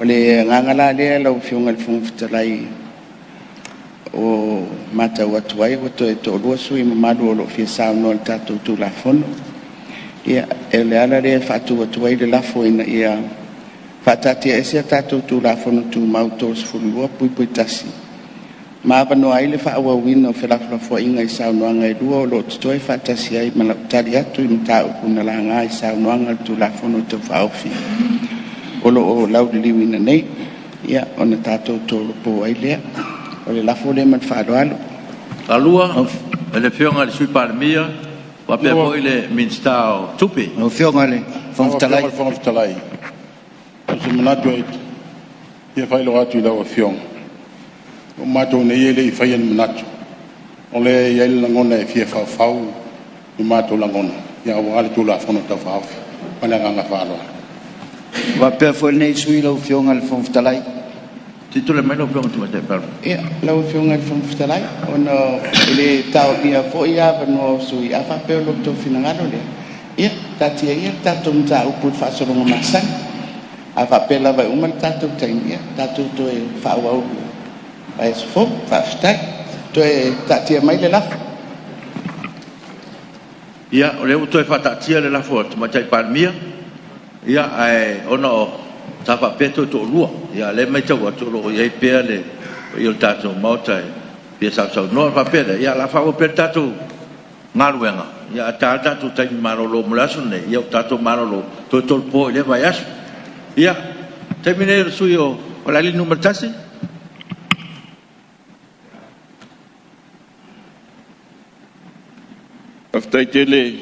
o le nganga la lea lau fionga le fong fitalai o matau atu ai o to to'olua sui mamalu o lo fia sauno le tatou tulafono ia e le ala le fa'atu atu ai le lafo ina ia fa'atatia ese tatou tulafono tumau tolosefululua puipui tasi maavanoa ai le fa'auauina o felafolafoa'iga i saunoaga e lua o lo totoe fa'atasi ai ma la'utali atu i mata'upuna lagā i saunoaga le tulafono o tau fa'aofi o lo'o lauliliuina nei ia ona tatou tolopo ai lea o le lafo le man fa'aloalo Alua, ele fionga le sui Palemene, wa pe po ile minstao tupi. No fionga le fontalai. Fontalai. Se manatu ai. Ia fai lo atu la fionga. O mato ne ele I fai en manatu. O le ia le ngona e fia fau I mato la ngona. Ia o ale tu la fono ta fau. Pana nga falo. Wa pe fo nei sui lo fionga le fontalai. Titule mai no fionga tu te per. ia lau fionga le fong fitalai ona ele tau ia fo ia vano sui a fa pe lo to finangalo le ia tatia ia tatou mtaupu fa'asolongo masani a fa pe lava uma le tatou taimia tatou to e fa'auau ai sofo fa'afitai to e tatia mai le lafo Ia, o le uto e whatatia le lafo tu matai Palemene. Ia, ai, ona o tapa peto to lua. Ia, le mai tau atu lo iai pea le il tatou mautai. Pia sau no pa pea. Ia, la fa o pea tatou ngaruenga. Ia, tatou tai marolo mulasu ne. Ia, tatou marolo to tolpo le vai asu. Ia, termine sui o la li numero tasi. Aftai tele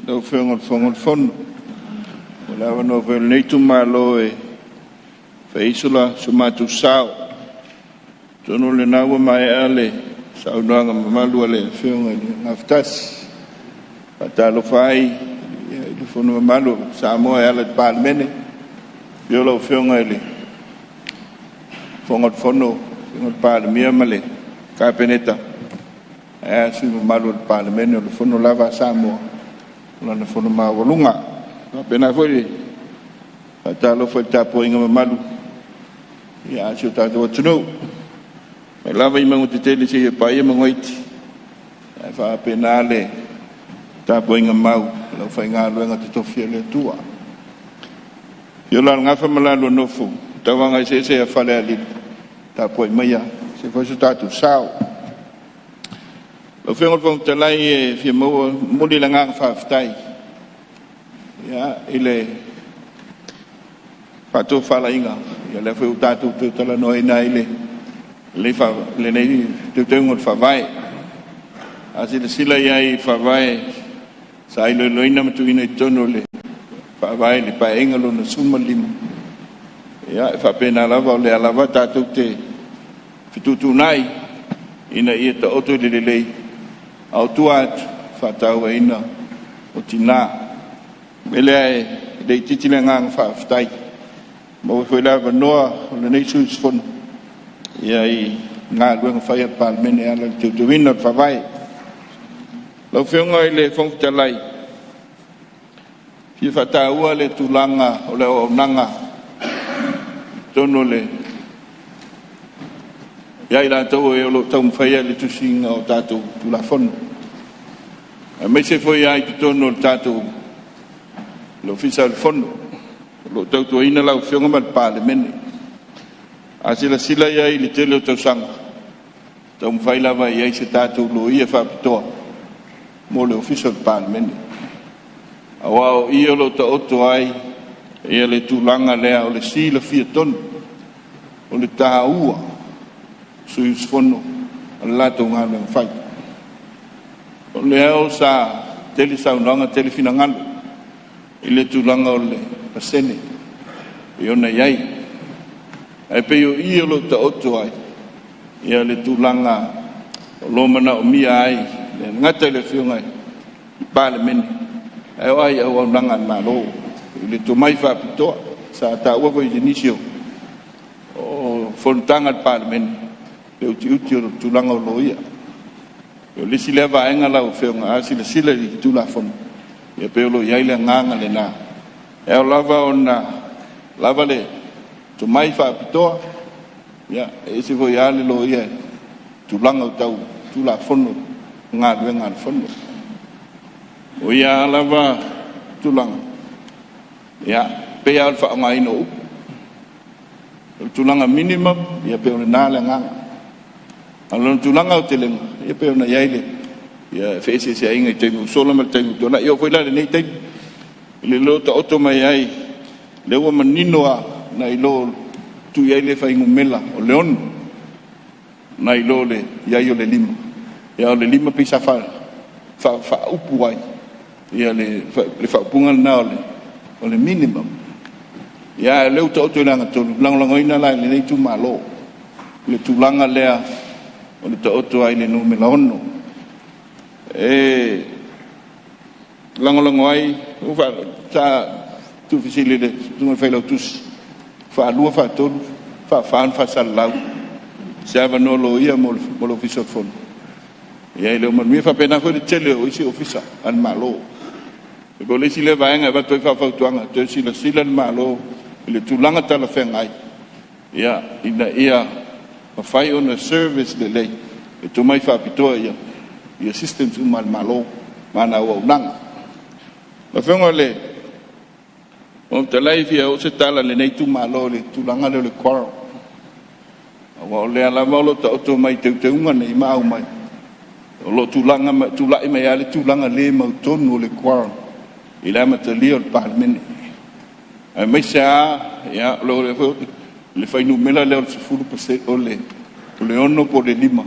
no fionga fono. Wala no vel nei tu malo e faisula sumatu sao. Tono le nawa mai ale sao nanga mamalu ale fionga ni aftas. Patalo fai e fono mamalu Samoa ale Palemene. Biolo fionga ele. Fonga fono Palemene male kapeneta. Sui mamalu Palemene le fono lava Samoa. Lana fono mawalunga. Pena foi talo foi tapo inga mamalu ia aso tato tunu me lava I mangu tele se pai mangoiti ai fa penale tapo inga mau lo fai nga luenga te tofia le tua yo la nga fa malalo nofu tawanga se fale ali tapo ia se foi tato sao lo fengo fong telai e fi mo muli la nga fa ftai ia ile pato fala inga ia le foi tato te tala no ina ile le fa le nei te tengo fa vai asi le sila ia I fa vai sai lo ina mtu ina tono le fa vai le pa engalo na suma lima ia fa pena lava le lava tato te fitutu nai ina ia ta oto le au tuat fa tau ina o tina Ele dei titile ngang fa ftai. Mo foi la noa le nei sus fon. Ia I nga luenga fai Palemene ala te wina fa vai. Lo fionga ile fong talai. Fi fata ua le tulanga o le o nanga. Tono le. Ia ila tau e lo tau fai le tusinga o tatou tulafon. Me se foi ai tono tatou lo fisa fono lo tau ina la fionga mal Palemene asila sila ia I tele to sang tau fai lava ia se tatu lo ia fa pito mo le official Palemene awao ia lo to oto ai ia le tulanga le o le sila fia ton o le taua sui fono la to ngalo fai o le o sa tele sa unanga tele finangalo ile tulanga o le pasene e ona iai ai pe yo I lo ta oto ai ia le tulanga lo mana o mia ai ngata le fiunga Palemene ai au nanga malo le to mai fa pito sa ta ua foi inisio o Fonotaga Palemene le uti o tulanga o loia o le sile va enga la o fiunga a sile i tula fon ia pe lo ia le nganga le na e lava ona lava le to mai fa pito ia e se voi ale lo ia tulanga o tau tula fono ngal fono o ia lava tulanga ia pe al fa mai no tulanga minimum ia pe ona le nganga alon tulanga o teleng ia pe ona iaile ia fese se ainga te solo mal te tona io foi la nei te le lo to auto mai ai le wa manino a na ilo tu iaile fa ingumela o leon na ilo le ia io le lima pisa fa upu ai ia le fa punga na o le minimum ia le to auto na to lang ina la le nei tu malo le tulanga lea o le to auto ai le no melaono lango ai o fa ta tu fisile de tu me fai lo tus fa lua fa tolu fa salau se va no lo ia mo lo fiso fon ia le mo mi fa pena fo de tele o isi ofisa an malo ko le sile va nga va to fa tuanga to sila malo le tulanga tala fengai ia ina ia fa fai on a service de lei e to mai fa pitoia ia system tu malo mana o nang ma fengo le o te life o se tala le nei tu malo le tulanga le kwaro o le ala malo to mai te unga nei mau mai o lo tulanga tulai mai ale tulanga le mau tonu le kwaro ila ma te lio Palemene ai mai sa ya lo le fai nu mela le se fulu pese o le ono po le lima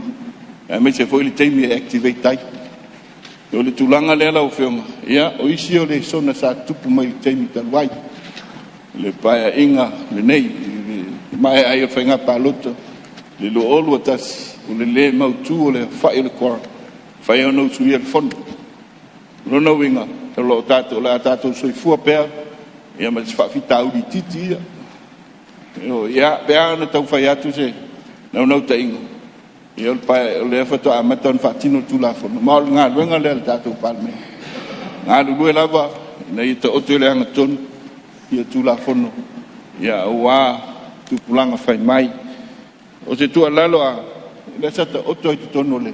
ai mai se foi le time activate tai o le tulanga le ala o fionga ia o isi o le sona sa tupu mai time talwai le paia inga le nei mai ai o fenga paloto le lo olu tas o le mau tu o le fai le kwaro fai ono tu ia fondo no winga lo tato la tato soi fu per ia ma fa fita u di titi ia per na tau fai atu se no ta inga ia pa le fa to amaton fatino tu la fondo mal nga wenga le tato Palemene nga lu lava na ita o te le angaton ia tu la fondo ia wa tu pulanga fai mai o se tu alalo a le sa o to tono le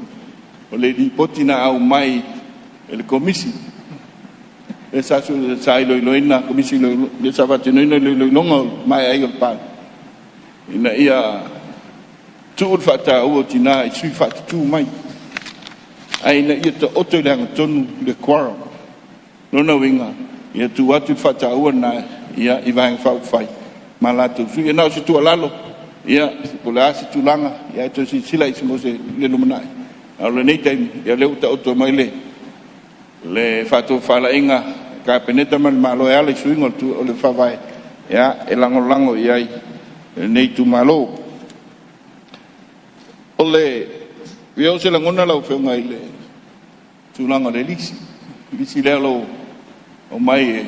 o le potina au mai le komisi e sa su sai lo ina komisi lo le sa va tino lo no mai ai o pa ina ia tu fata o tina i sui fata tu mai ai na ia to oto le tonu le kwaro no winga ia tu atu fata o na ia i vai fa fai malato su ia na se tu alalo ia pola se tu langa ia to si sila i mo se le lumanai ale nei time ia le uta oto mai le fatu fala inga ka peneta mal malo ya le suingo tu o le favai ya e lango ia nei tu malo ole yo se langona la ofenga ile tu lango le lisi le lo o mai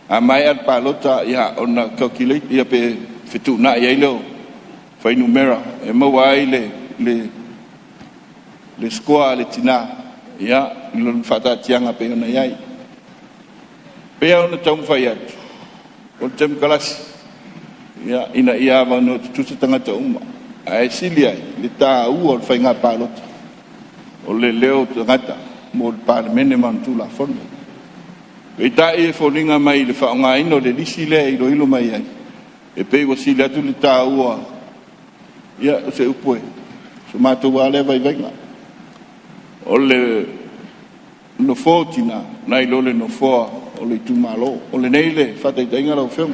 a mai al palota ya ona calculate ia pe fitu na ia lo fai numera e mo wai le score le tina ia lo fata tianga pe ona yai pe ona tau fai atu o tem kalas ia ina ia va no tu se tanga ta uma ai silia le ta u o fai nga palot o le leo tangata mo Palemene man tu la fondo e ta e foninga mai le fa nga ino le lisile i ilo mai ai e pe o silia tu le ta u ia se upoe so mato wale vai venga o le no fotina na ilo le no fo o le tu malo o le nei le fata i tainga la fem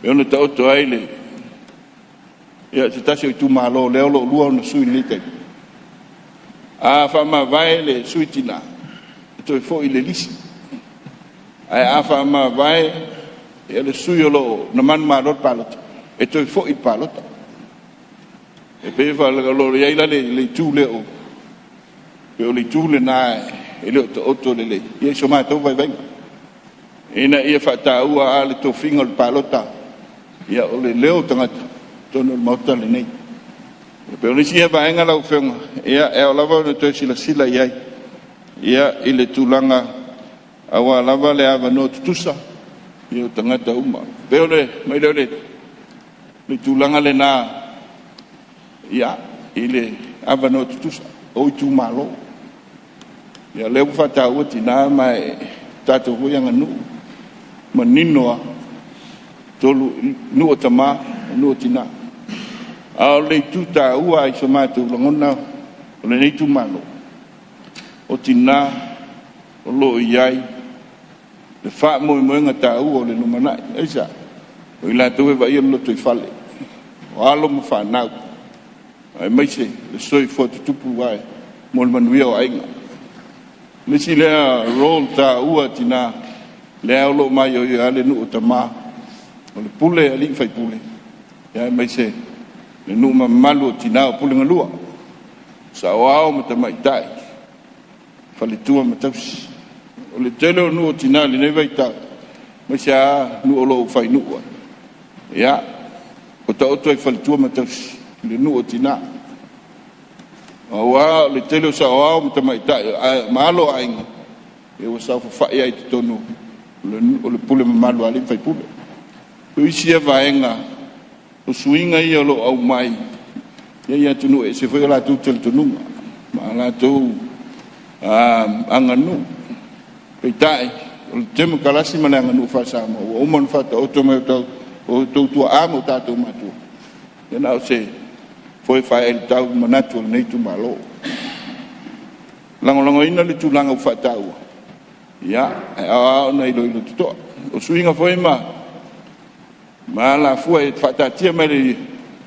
e ona ta oto ai le ia se tasi o tu malo le lo lua no sui lite a fa ma vai le suitina to fo i le lisi ai a fa ma vai e le sui lo na man ma rot palot e to fo i palot e pe fa lo ia ila le tu le o pe o le tu le na e le to le ia so ma to vai vai ina ia fa ta ua ale to finga le palota ia o le leo tanga tono mota le nei pe o le sia va enga la fenga ia e o lava no to sila ia ile tulanga awa lava le ava no tusa ia tanga ta uma pe o le mai le tulanga le na ia ile ava no tusa o tu malo ia le fa ta ua tina mai tato ho yang anu maninoa tolu nu tama nu tina au le tuta ua i somatu longona o le nei tu malo o tina o lo iai le fa mo ngata u o le numana esa o ila tu va i lo tu fale o alo mo fa na ai mai se le soi fo tu pu vai mo le manuia o ainga le si le roll ta ua tina le au lo mai o ia le nu tama o le pule ali fai pule ya mai se le nu ma malu tina o pule ngalua sa o mo tama tai fale tua ma tausi o le tele nu tina le nei vai ta mai sa nu o lo fai nu ya o ta o toi fale tua ma tausi le nu tina wa le tele sa o mo tama tai malo ainga e o sa fa ai tonu le pule malu ali fai pule o isia vaenga o suinga ia lo au mai ia tunu e se foi la tu tel tunu ma la tu anganu peitai o temu kalasi mana anganu fa sa mo o mon fa to to o tu amo tato matu ia na se foi fa el tau manatu nei tu malo lango ina le tu langa fa tau ia a nei lo to o suinga foi ma la fu e fatatia mai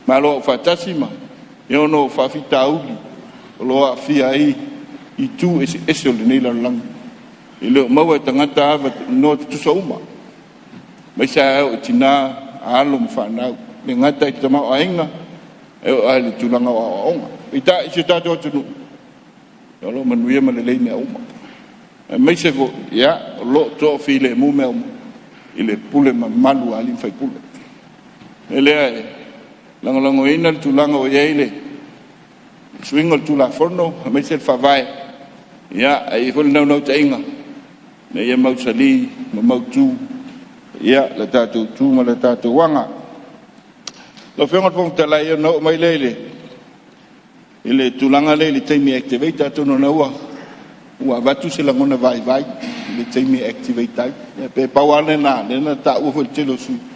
ma lo fatasima io no fa fitauli lo afia ai i tu ese le nei la lang ile mau tangata no tu so uma mai sa o tina alo fa na le ngata i tama ainga e ale tu langa o ita se ta to tu yo lo manuia ma le nei uma mai se vo ya lo to file mu me ile pule malu ali fai pule ele lango ina tu lango yeile swingo tu la forno me se fa vai ya ai fol no tainga ne ye mau sali mau tu ya la tatu tu ma la tatu wanga lo fengo pong tala yo no mai lele ile tu langa lele taimi activate tu no wa batu se langona vai le taimi activate pe pawale na ta u fol telo su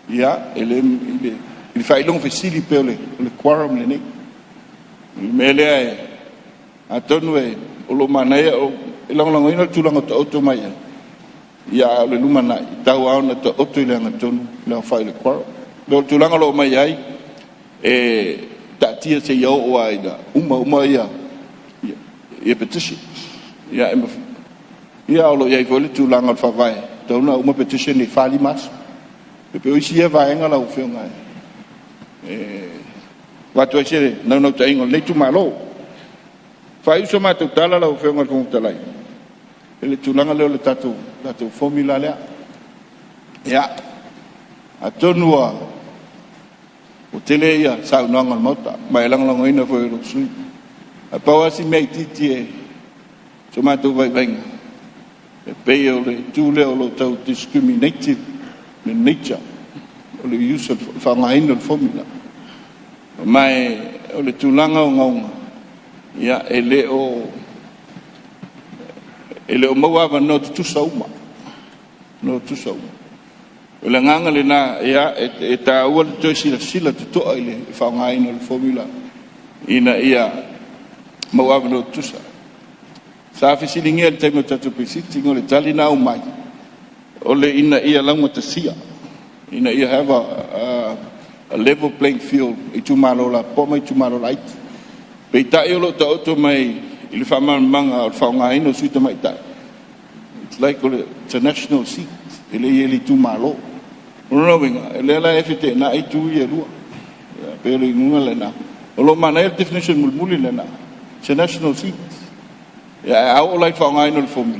ya il fai long facili per le quorum le ne mele a tonwe o lo manaya o long ina tu lang to mai ya le lumana ta wa na to o le lang tonu le fai le quorum lo tu lang lo mai ai e ta tia se yo o ai da uma ya petition ya lo ya fo le tu lang fa vai to na uma petition ni fali mas pe o sia vaenga la ufenga wa to ese no taingo le tu malo fa iso ma tu tala la ufenga con talai ele tu langa le tatu formula le ya atonua o tele ya sa no ngal mota mai lang ina fo ro sui a pawasi mai titi so ma tu vai venga pe o le tu le o lo tau discriminative the nature o le use of whangaina formula mai o le tūlanga o ngaunga ia ele o mauawa no tu sauma o le nganga le na ia e ta ua le toi sila tutoa ile whangaina o le formula ina ia mauawa no tusa sa fisilingia le taimo tatu pesiti o le tali na o mai o le ina ia lango tasia ina ia have a level playing field i tu malo la poma i tu malo light pe ta yo lo to mai il fa manga fa nga ino suita mai ta it's like it's a national seat ele tu malo no venga ele la FT na i tu ye lu pe le nunga le na O lo mana el definition mulmuli lena. Se national seat. Ya au lai fa ngai no fom.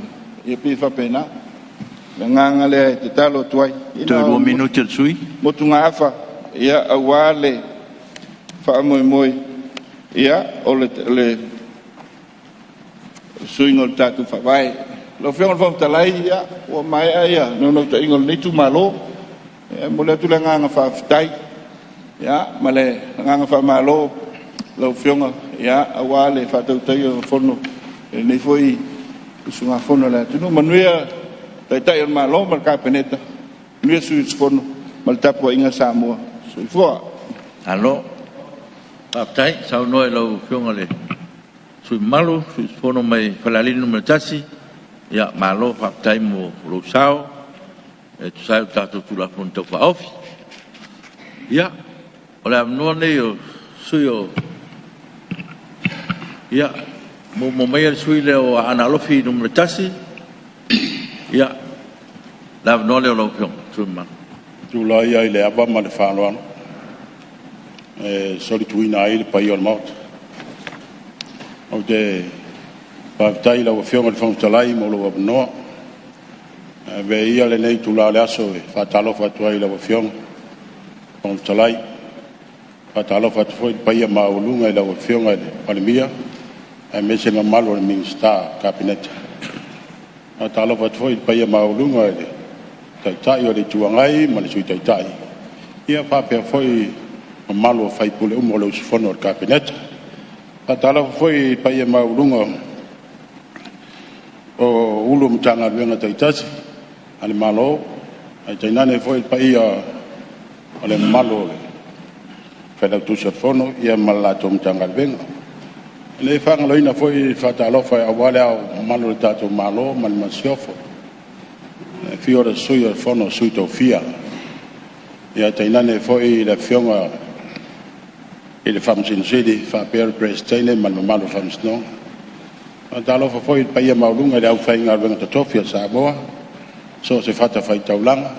Ia pe fa pena. Nganga le te talo tuai. Te 2 minutos sui. Mo tunga afa. Ia awale fa moi. Ia o le sui ngol tatu fa vai. Lo fiong fom talai ia o mai ia no te ingol ni tu malo. Mo le tu nganga fa fitai. Ya male nganga fa malo. Lo fiong ia awale fa tau tai fono. Nei foi sunga fono la tu no manuia tai on malo mal ka peneta. Nuia sui fono mal tapo inga Samoa. Sui fo. Alo. Tai sau noi lo fiong ale. Sui malo sui fono mai falalino me tasi. Ya malo fa tai mo lo sao. E tu sai tato tu la fonto fa ofi. Ya. Ola no ne yo sui o. Ya. Mo mai sui le o analofi no me tasi. Ya. La no le lo fiong sui malo. Tu la ia le aba ma le whānoano. Sori tuina ai le pai o le maut. O te pātai la wawhionga le whamtalai mo lo wabanoa. Ve ia le nei tu la le aso e whātalo whātuai la wawhionga. Whamtalai. Whātalo whātuai le pai a maulunga i la wawhionga le palemia. E mese ngā malo le minister kabineta. Whātalo whātuai le pai a maulunga le taitai o le tuangai ma le sui taitai. Ia whapea foi malo fai pule umo le usifono o kabineta. Patala foi pai e maulunga o ulu mtanga luenga taitasi. Ale malo, ai tainane foi pai o le malo fela tusa fono ia malato mtanga luenga. Le fanga loina foi fatalo foi awale au malo le tato malo mal masiofo. Fiora sui o fono sui tofia. Ia tainane foi le fionga ele famsin sede fa per prestene mal malo famsno antalo fa foi pa ia maulunga le au fainga venga tofia Samoa so se fata fai taulanga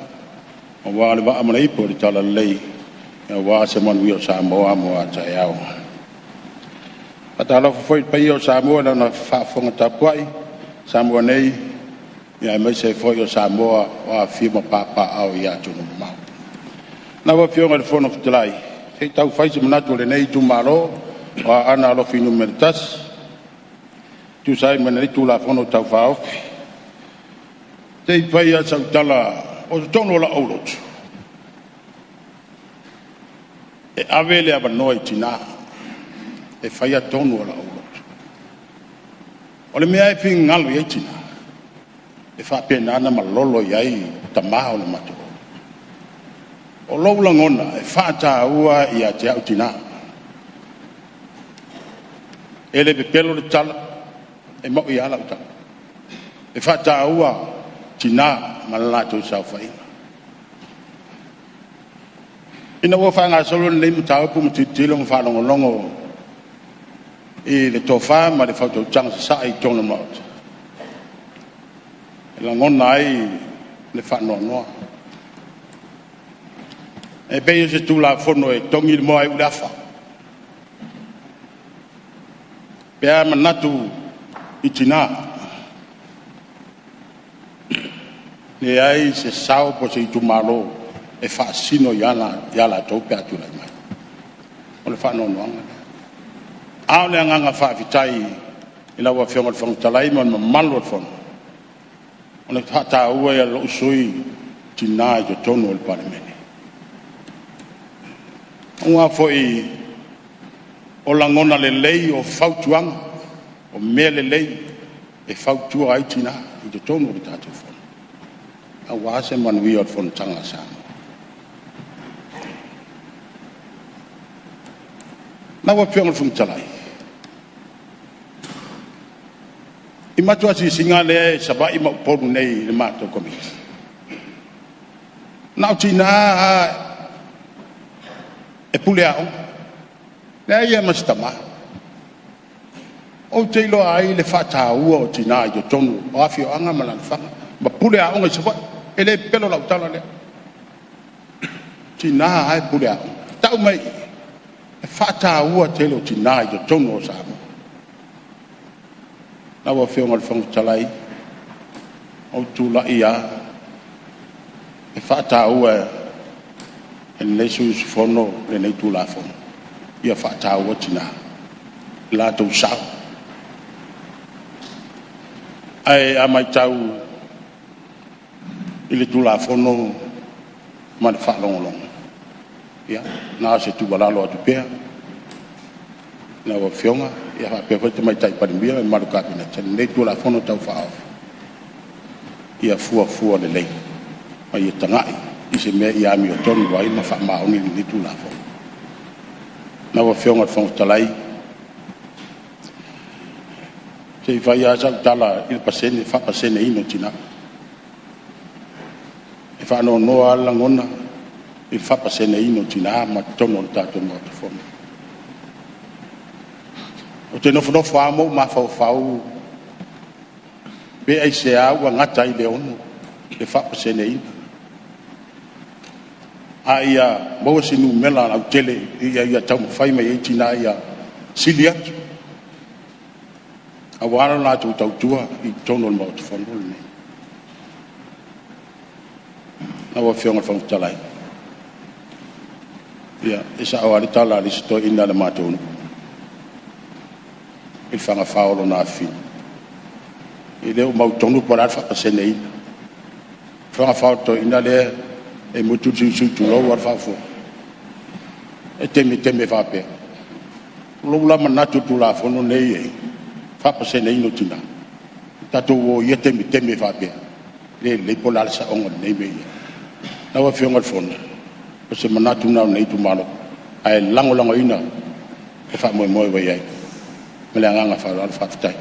o wale va amana po di tala lei e wa se man wi Samoa mo a taiao antalo fa foi pa ia Samoa na fa fonga tapuai Samoa nei ia mai se foi o Samoa o firma papa au ia tunu ma na wa fionga le fono fitlai e tau faisi manatu le nei tu malo wa ana lo finu mertas tu sai manai tu la fono tau fao te fai a sautala o tono la olot e avele aba noi tina e fai a tono la olot o le mea e fin ngalo ye tina e fa pena na malolo yai tamao le matu o lo langona e fata ua ia te autina ele be pelo le tala e mo ia la uta e fata ua tina malato sa fai ina wo fanga solo le mta ku mtitilo mfano longo e le tofa ma le fato chang sa i tona mot la ngona ai le fa no e be se tu la fono e tongi mo ai ulafa pe a manatu itina ne ai se sao po se tu malo e fa sino yala to pe atu la mai o le fa no a le nganga fa vitai ila wa fiona le fong talai mon malo fono o le tata ua ya lo sui tina jo tono le palemene ua foi o langona le lei o fautuanga o mea le lei e fautua ai tina i te tonu o tātou fono a wase manui o fono tanga Samoa na wa pionga fungtalai i matua si singa le saba i mauponu nei le mato komiti na o tina e pule au le ia mastama o te ilo ai le fata ua o tina i tonu o afio anga malanfanga ma pule au ngai saba ele pelo la utala le tina ai pule au tau mai fata ua telo tina i tono Samoa na wa fionga Fonotalai o tula ia fata ua le su fono le nei tula fono ia fata ua tina la to sa ai amai tau ile tula fono ma fa long ya na se tu bala lo tu pe na wa fionga ya fa pe fa mai tai pa mbia ma lu ka na chen le tula fono tau fa ia fua le lei ai tangai i se me ia mi o tonu wai ma fa ma oni ni tula fono na wa fionga Fonotalai se vai a sa tala il pasene fa pasene ino tina e fa no ala ngona il fa pasene ino tina ma tono tato mo fono o te no fono fa mo ma fa be ai se a wa ngata i le ono e fa pasene ino aia mo se nu mela au tele ia tau fai mai tina ia siliat awara la tu tau tua i tono mo te fono ni na wa fionga Fonotalai ia isa awari tala li sto ina le matonu il fanga faolo na fi ile o mau tonu para fa pasene ina fanga faolo ina le e mutu tu lo war fa fo e teme fa pe lo la manatu tu la fono nei fa pasene ino tina tato wo yete mi teme fa be le polar sa ongo nei be na wa fionga fono o se manatu na nei tu malo ai lango ina e fa mo wa yai mele nga fa fa tai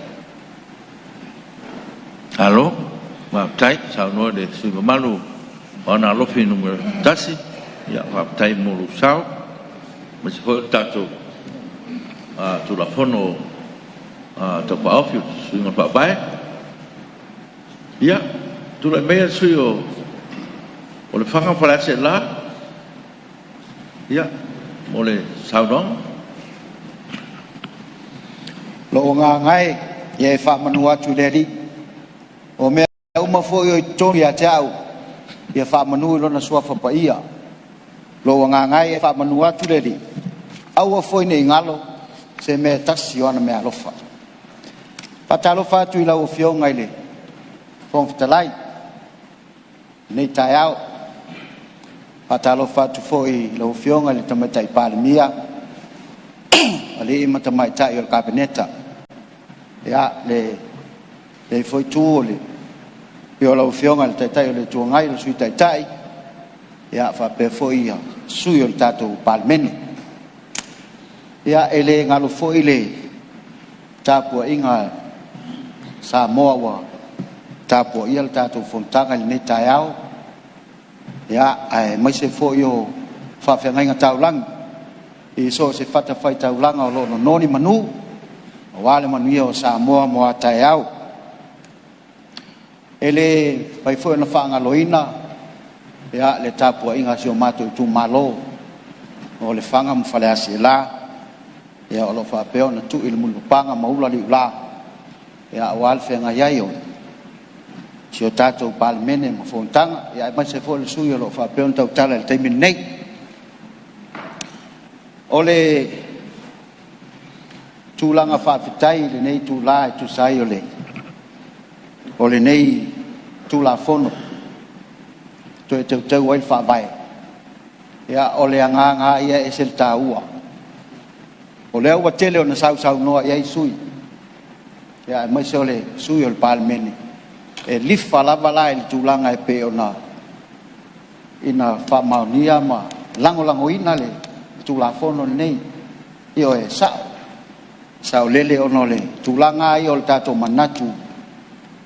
alo wa tai sa no de su malu ona lo fi numero tasi ya wa tai mo lu sao mo se fo tato tu la fono to pa ofiu su no pa bai ya tu la meia su o le fanga para se la ya mo le sao dong lo nga ngai ye fa manua tu dedi o me uma fo yo to ya tau ye fa manu lo na sua fa pa ia lo nga ngai fa manua tu dedi au fo ni ngalo se me tasi ona me alofa patalo fa tu la o fio ngai le Fonotalai nei taiao patalo fa tu fo i lo fio ngai le tamatai Palemene ali mata mai tai o kabineta ya le foi tu le io lo fionga le tai le tu ngai le sui tai ya fa pe foi ya sui o tato Palemene ya ele ngalo foi le tapo inga Samoa wa tapo ia tato Fonotaga le tai au ya ai mai se foi yo fa fe ngai ngata ulang i so se fata fai tau langa o lono noni manu o wale manuia o Samoa mo atai au ele fai foi na whaanga loina ya le tapua inga si o mato i tu malo o le whanga mo whale asi la ya o lo whapeo na tu il mulu panga maula li ula ya o alfe nga yai o si o tato Palemene mo Fonotaga ya mai se foi le sui o lo whapeo na tau tala le teimin nei ole tulanga whaafitai le nei tula e tu sai ole nei tula fono to e tau ai whaavai ia ole anga ia e sel taua ole au watele o na sau noa ia i sui ia mai se ole sui o le Palemene e lifa lava la e tulanga e pe ona ina whamaunia ma lango ina le tula fono nei io e sao lele ono le tulanga io le tato manatu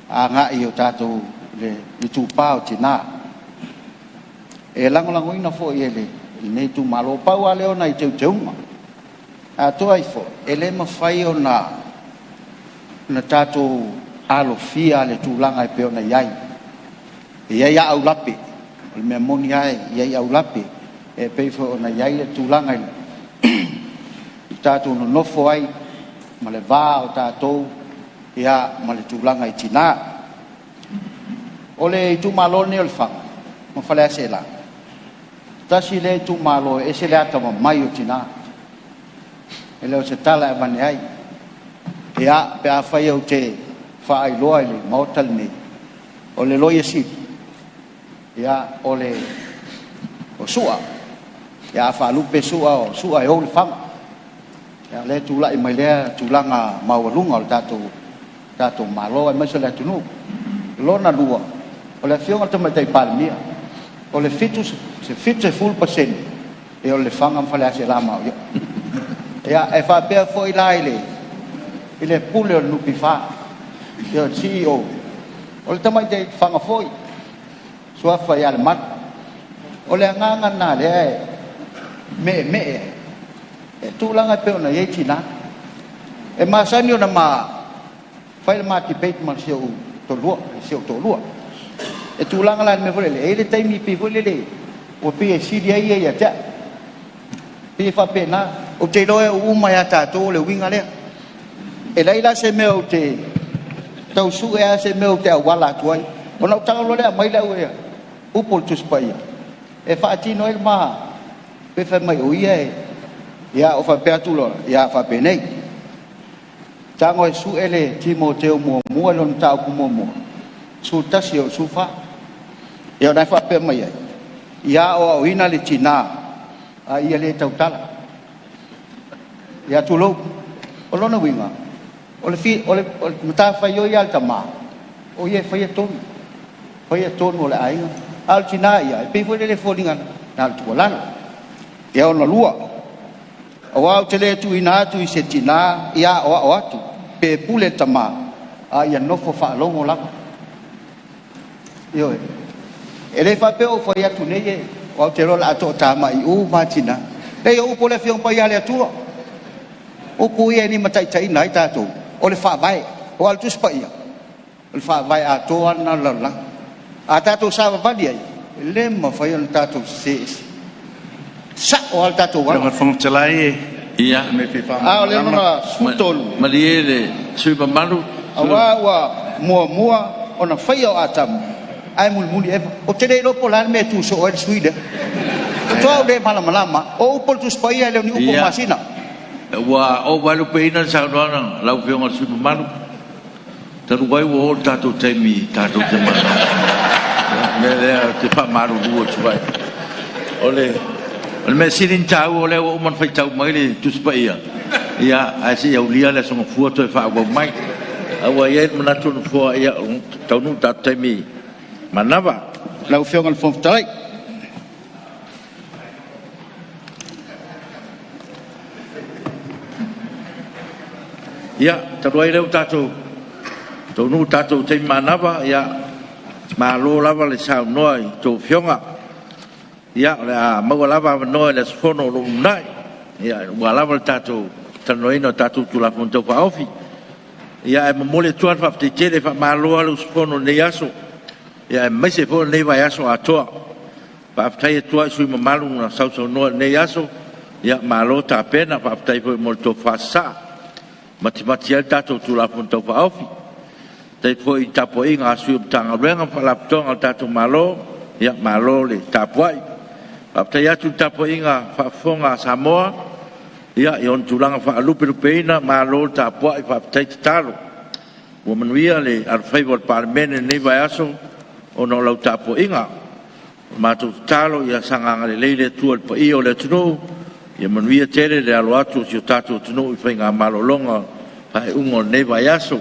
anga io tato le i tu pao tina e lango ina fo ele nei tu malo pau ale ona i teuma a to ai fo ele ma fai ona na tato alo fia le tulanga e pe ona yai ia au lape le memoni ai ia au lape e pe fo ona yai le tulanga tātou no nofo ai ma le vā o tātou ia ma le tūlanga i tina o le tu malo ne o le whanga ma whale ase la tasi le tu malo e se le ata ma mai o tina e leo se tala e mane ai ia pe a whai au te whaai loa i le mautal ne o le loia si ia o le o sua ia whaalupe sua o sua e o le whanga ia le tūlai mai lea tūlanga maualunga o le tātou malo e maisa le atunu lona lua o le fionga tamatai Palemene o le fitu se 50% e o le whanga mwhale ase lama o ia e whapea fo i la i le pule o nupi wha ia o CEO o le tamatai whanga foi sua whai ale mat o le anganga nā le me e tūlanga peo na iei tina e masani o na fai le mati peit ma sio tolua e tūlanga la me vole e le taimi pi vole le o pi e siri ai ia ta pi fa pena o te loe o uma ya tātou le winga lea e laila se me o te tau su e se me o te wala tuai o na tanga lo le mai la ue upol tu spaia e fa tino el ma pe fa mai o ia o fa pe tu lo ia fa pe nei tango e su ele Timoteo mo lon tau ku mo su tasio su fa ia na fa pe mai ia o ina le tina a ia le tau tala ia tu lo o lona winga o le fi o le mata fa yo ia tama o ia fa ia ton o le ai al tina ia pe fo le folinga na tu lana ia ona lua o au te le tu ina tu i se tina ia o atu pe pule tama a ia nofo fa longo la io e le fa pe o fo ia tu nei o au te rola ato tama i u matina e o pole fiong pa ia le tu o ku ia ni matai tai nai tatu o le fa vai o al tu spa ia le fa vai ato ana la a tatu sa va dia le ma fa ia tatu se sa o al tatu wa Jangan fongcelai ia me fifa a le na sutol maliele suba malu wa mua ona fai o atam ai muli o te le lo polan me tu so o suide to de malama o pol tu spaia le ni upo masina wa o walu peina sa dona lau fiong suba malu taru wai wo tatu temi tatu tema me le te fa malu duo chuai ole me sirin tau ole o man fai tau mai le tu spaia ia asi au lia le songo fuoto e fa wa mai awa ia manatu no fo ia tau nu ta temi manava lau fiong al fontai ia taru ai le tatu tau nu tatu temi manava ia ma lo lava le sa noi to fionga ia la mau lava no le fono lo nai ia wa lava tatu tanoino tatu tu la fonto fa ofi ia e mole tu fa te tele fa malo lo fono ne yaso ia mai se fono ne va yaso a to fa tai tu su malu na sau no ne yaso ia malo ta pena fa tai fo molto fa sa mati tatu tu la fonto fa ofi tai fo i tapo inga su tanga renga fa la tonga tatu malo ia malo le tapuai apta ya tu tapo inga fa fonga Samoa ia yon tulanga fa lupe-lupeina malo tapo i fa tai talo o manuia le al favor Palemene nei vai aso o no lau tapo inga ma tu talo ia sanga le leile tu al pai o le tunu ia manuia tele le alo atu si o tatu tunu i fa inga malo longa fa ungo nei vai aso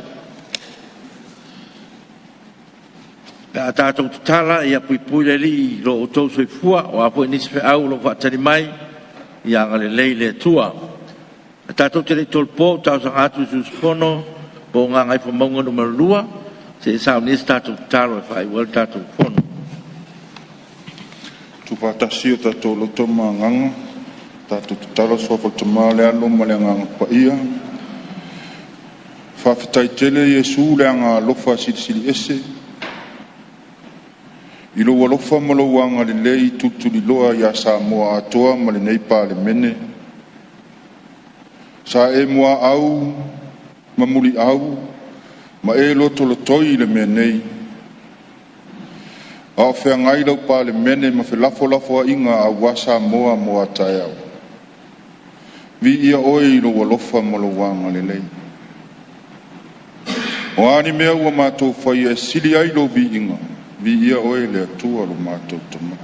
a tātou tala ia pui le li lo o tau soi fua o apo nisi fe au lo whaatari mai ia ngale lei le tua a tātou te rei tolpo tau sang atu sus pono po ngā ngai pa maunga numero lua se sao nisi tātou talo e whai wal tātou pono tupatasi o tātou loto ma nganga tātou talo sofa tama le alo ma le nganga pa ia whawhitai tele Yesu le anga lofa sili ese I lo walofa malawanga le lei tutu li loa ya Samoa atoa ma le nei Palemene. Sa e mua au, ma muli au, ma e loto lotoi le mea nei. A whea ngai lau Palemene ma whelafo a inga a wasa moa moa tae au. Vi ia oi lo walofa mo lo wanga le lei. O ani mea ua mātou whai e sili ai lo vi inga, vi ia oi le atua lo mātou tama.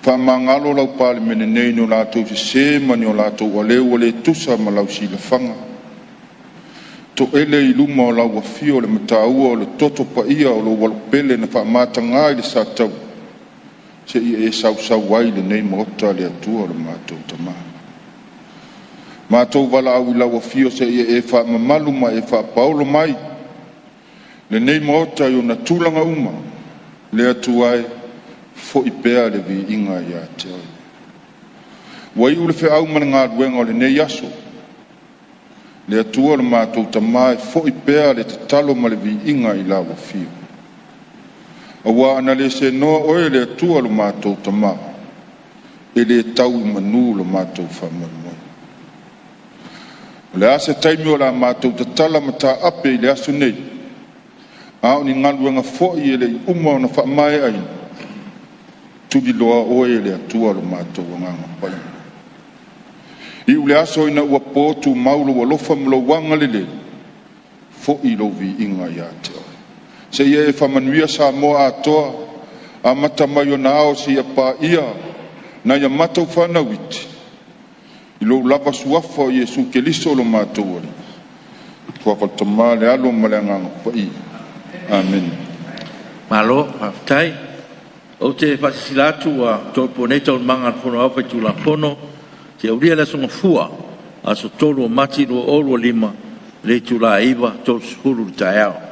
Wha mangalo lau Palemene nei no lātou se mani o lātou wale tusa ma lau si le whanga. To ele I luma o lau wafio le mataua o le toto pa ia o lo walopele na wha mātanga I le sātau. Se ia e sau wai le nei maota le atua lo mātou tama. Mātou wala au I lau wafio se ia e wha mamalu ma e wha paolo mai. Le nei maota I o na tūlanga uma le atuai fo I pea le vi inga ia te oi. Wai ule whi au mana ngā ruenga o le nei aso. Le atua le mātou tamai fo I pea le te talo ma le vi inga I la wafio. Awa ana le se noa oe le atua le mātou tamai. E le tau I manu le mātou whamarumoi. Le ase taimi o la mātou te tala ma tā ape I le aso nei. Ao ni ngaluanga fo I ele I uma o na whaamae aina. Tudi loa oe le atua le mātou nganga pai. I ule aso ina ua pōtu maulo wa lofa mlo wanga lele. Fo I lo vi inga ia te oi. Se ia e whamanuia Samoa atoa. A mata mai o na ao si a pā ia. Na ia matau whana witi. I lo lava suafa o Jesu Keliso lo mātou ori. Kua kaltama le alo ma le nganga pai. Amen. Malo, haftai. O te whasilatu a tōponeta o manga whono awhai tūla pono. Te auria la songa fua. A so tolu o mati lo olu o lima. Le tūla iwa tōlu sukuru taeao.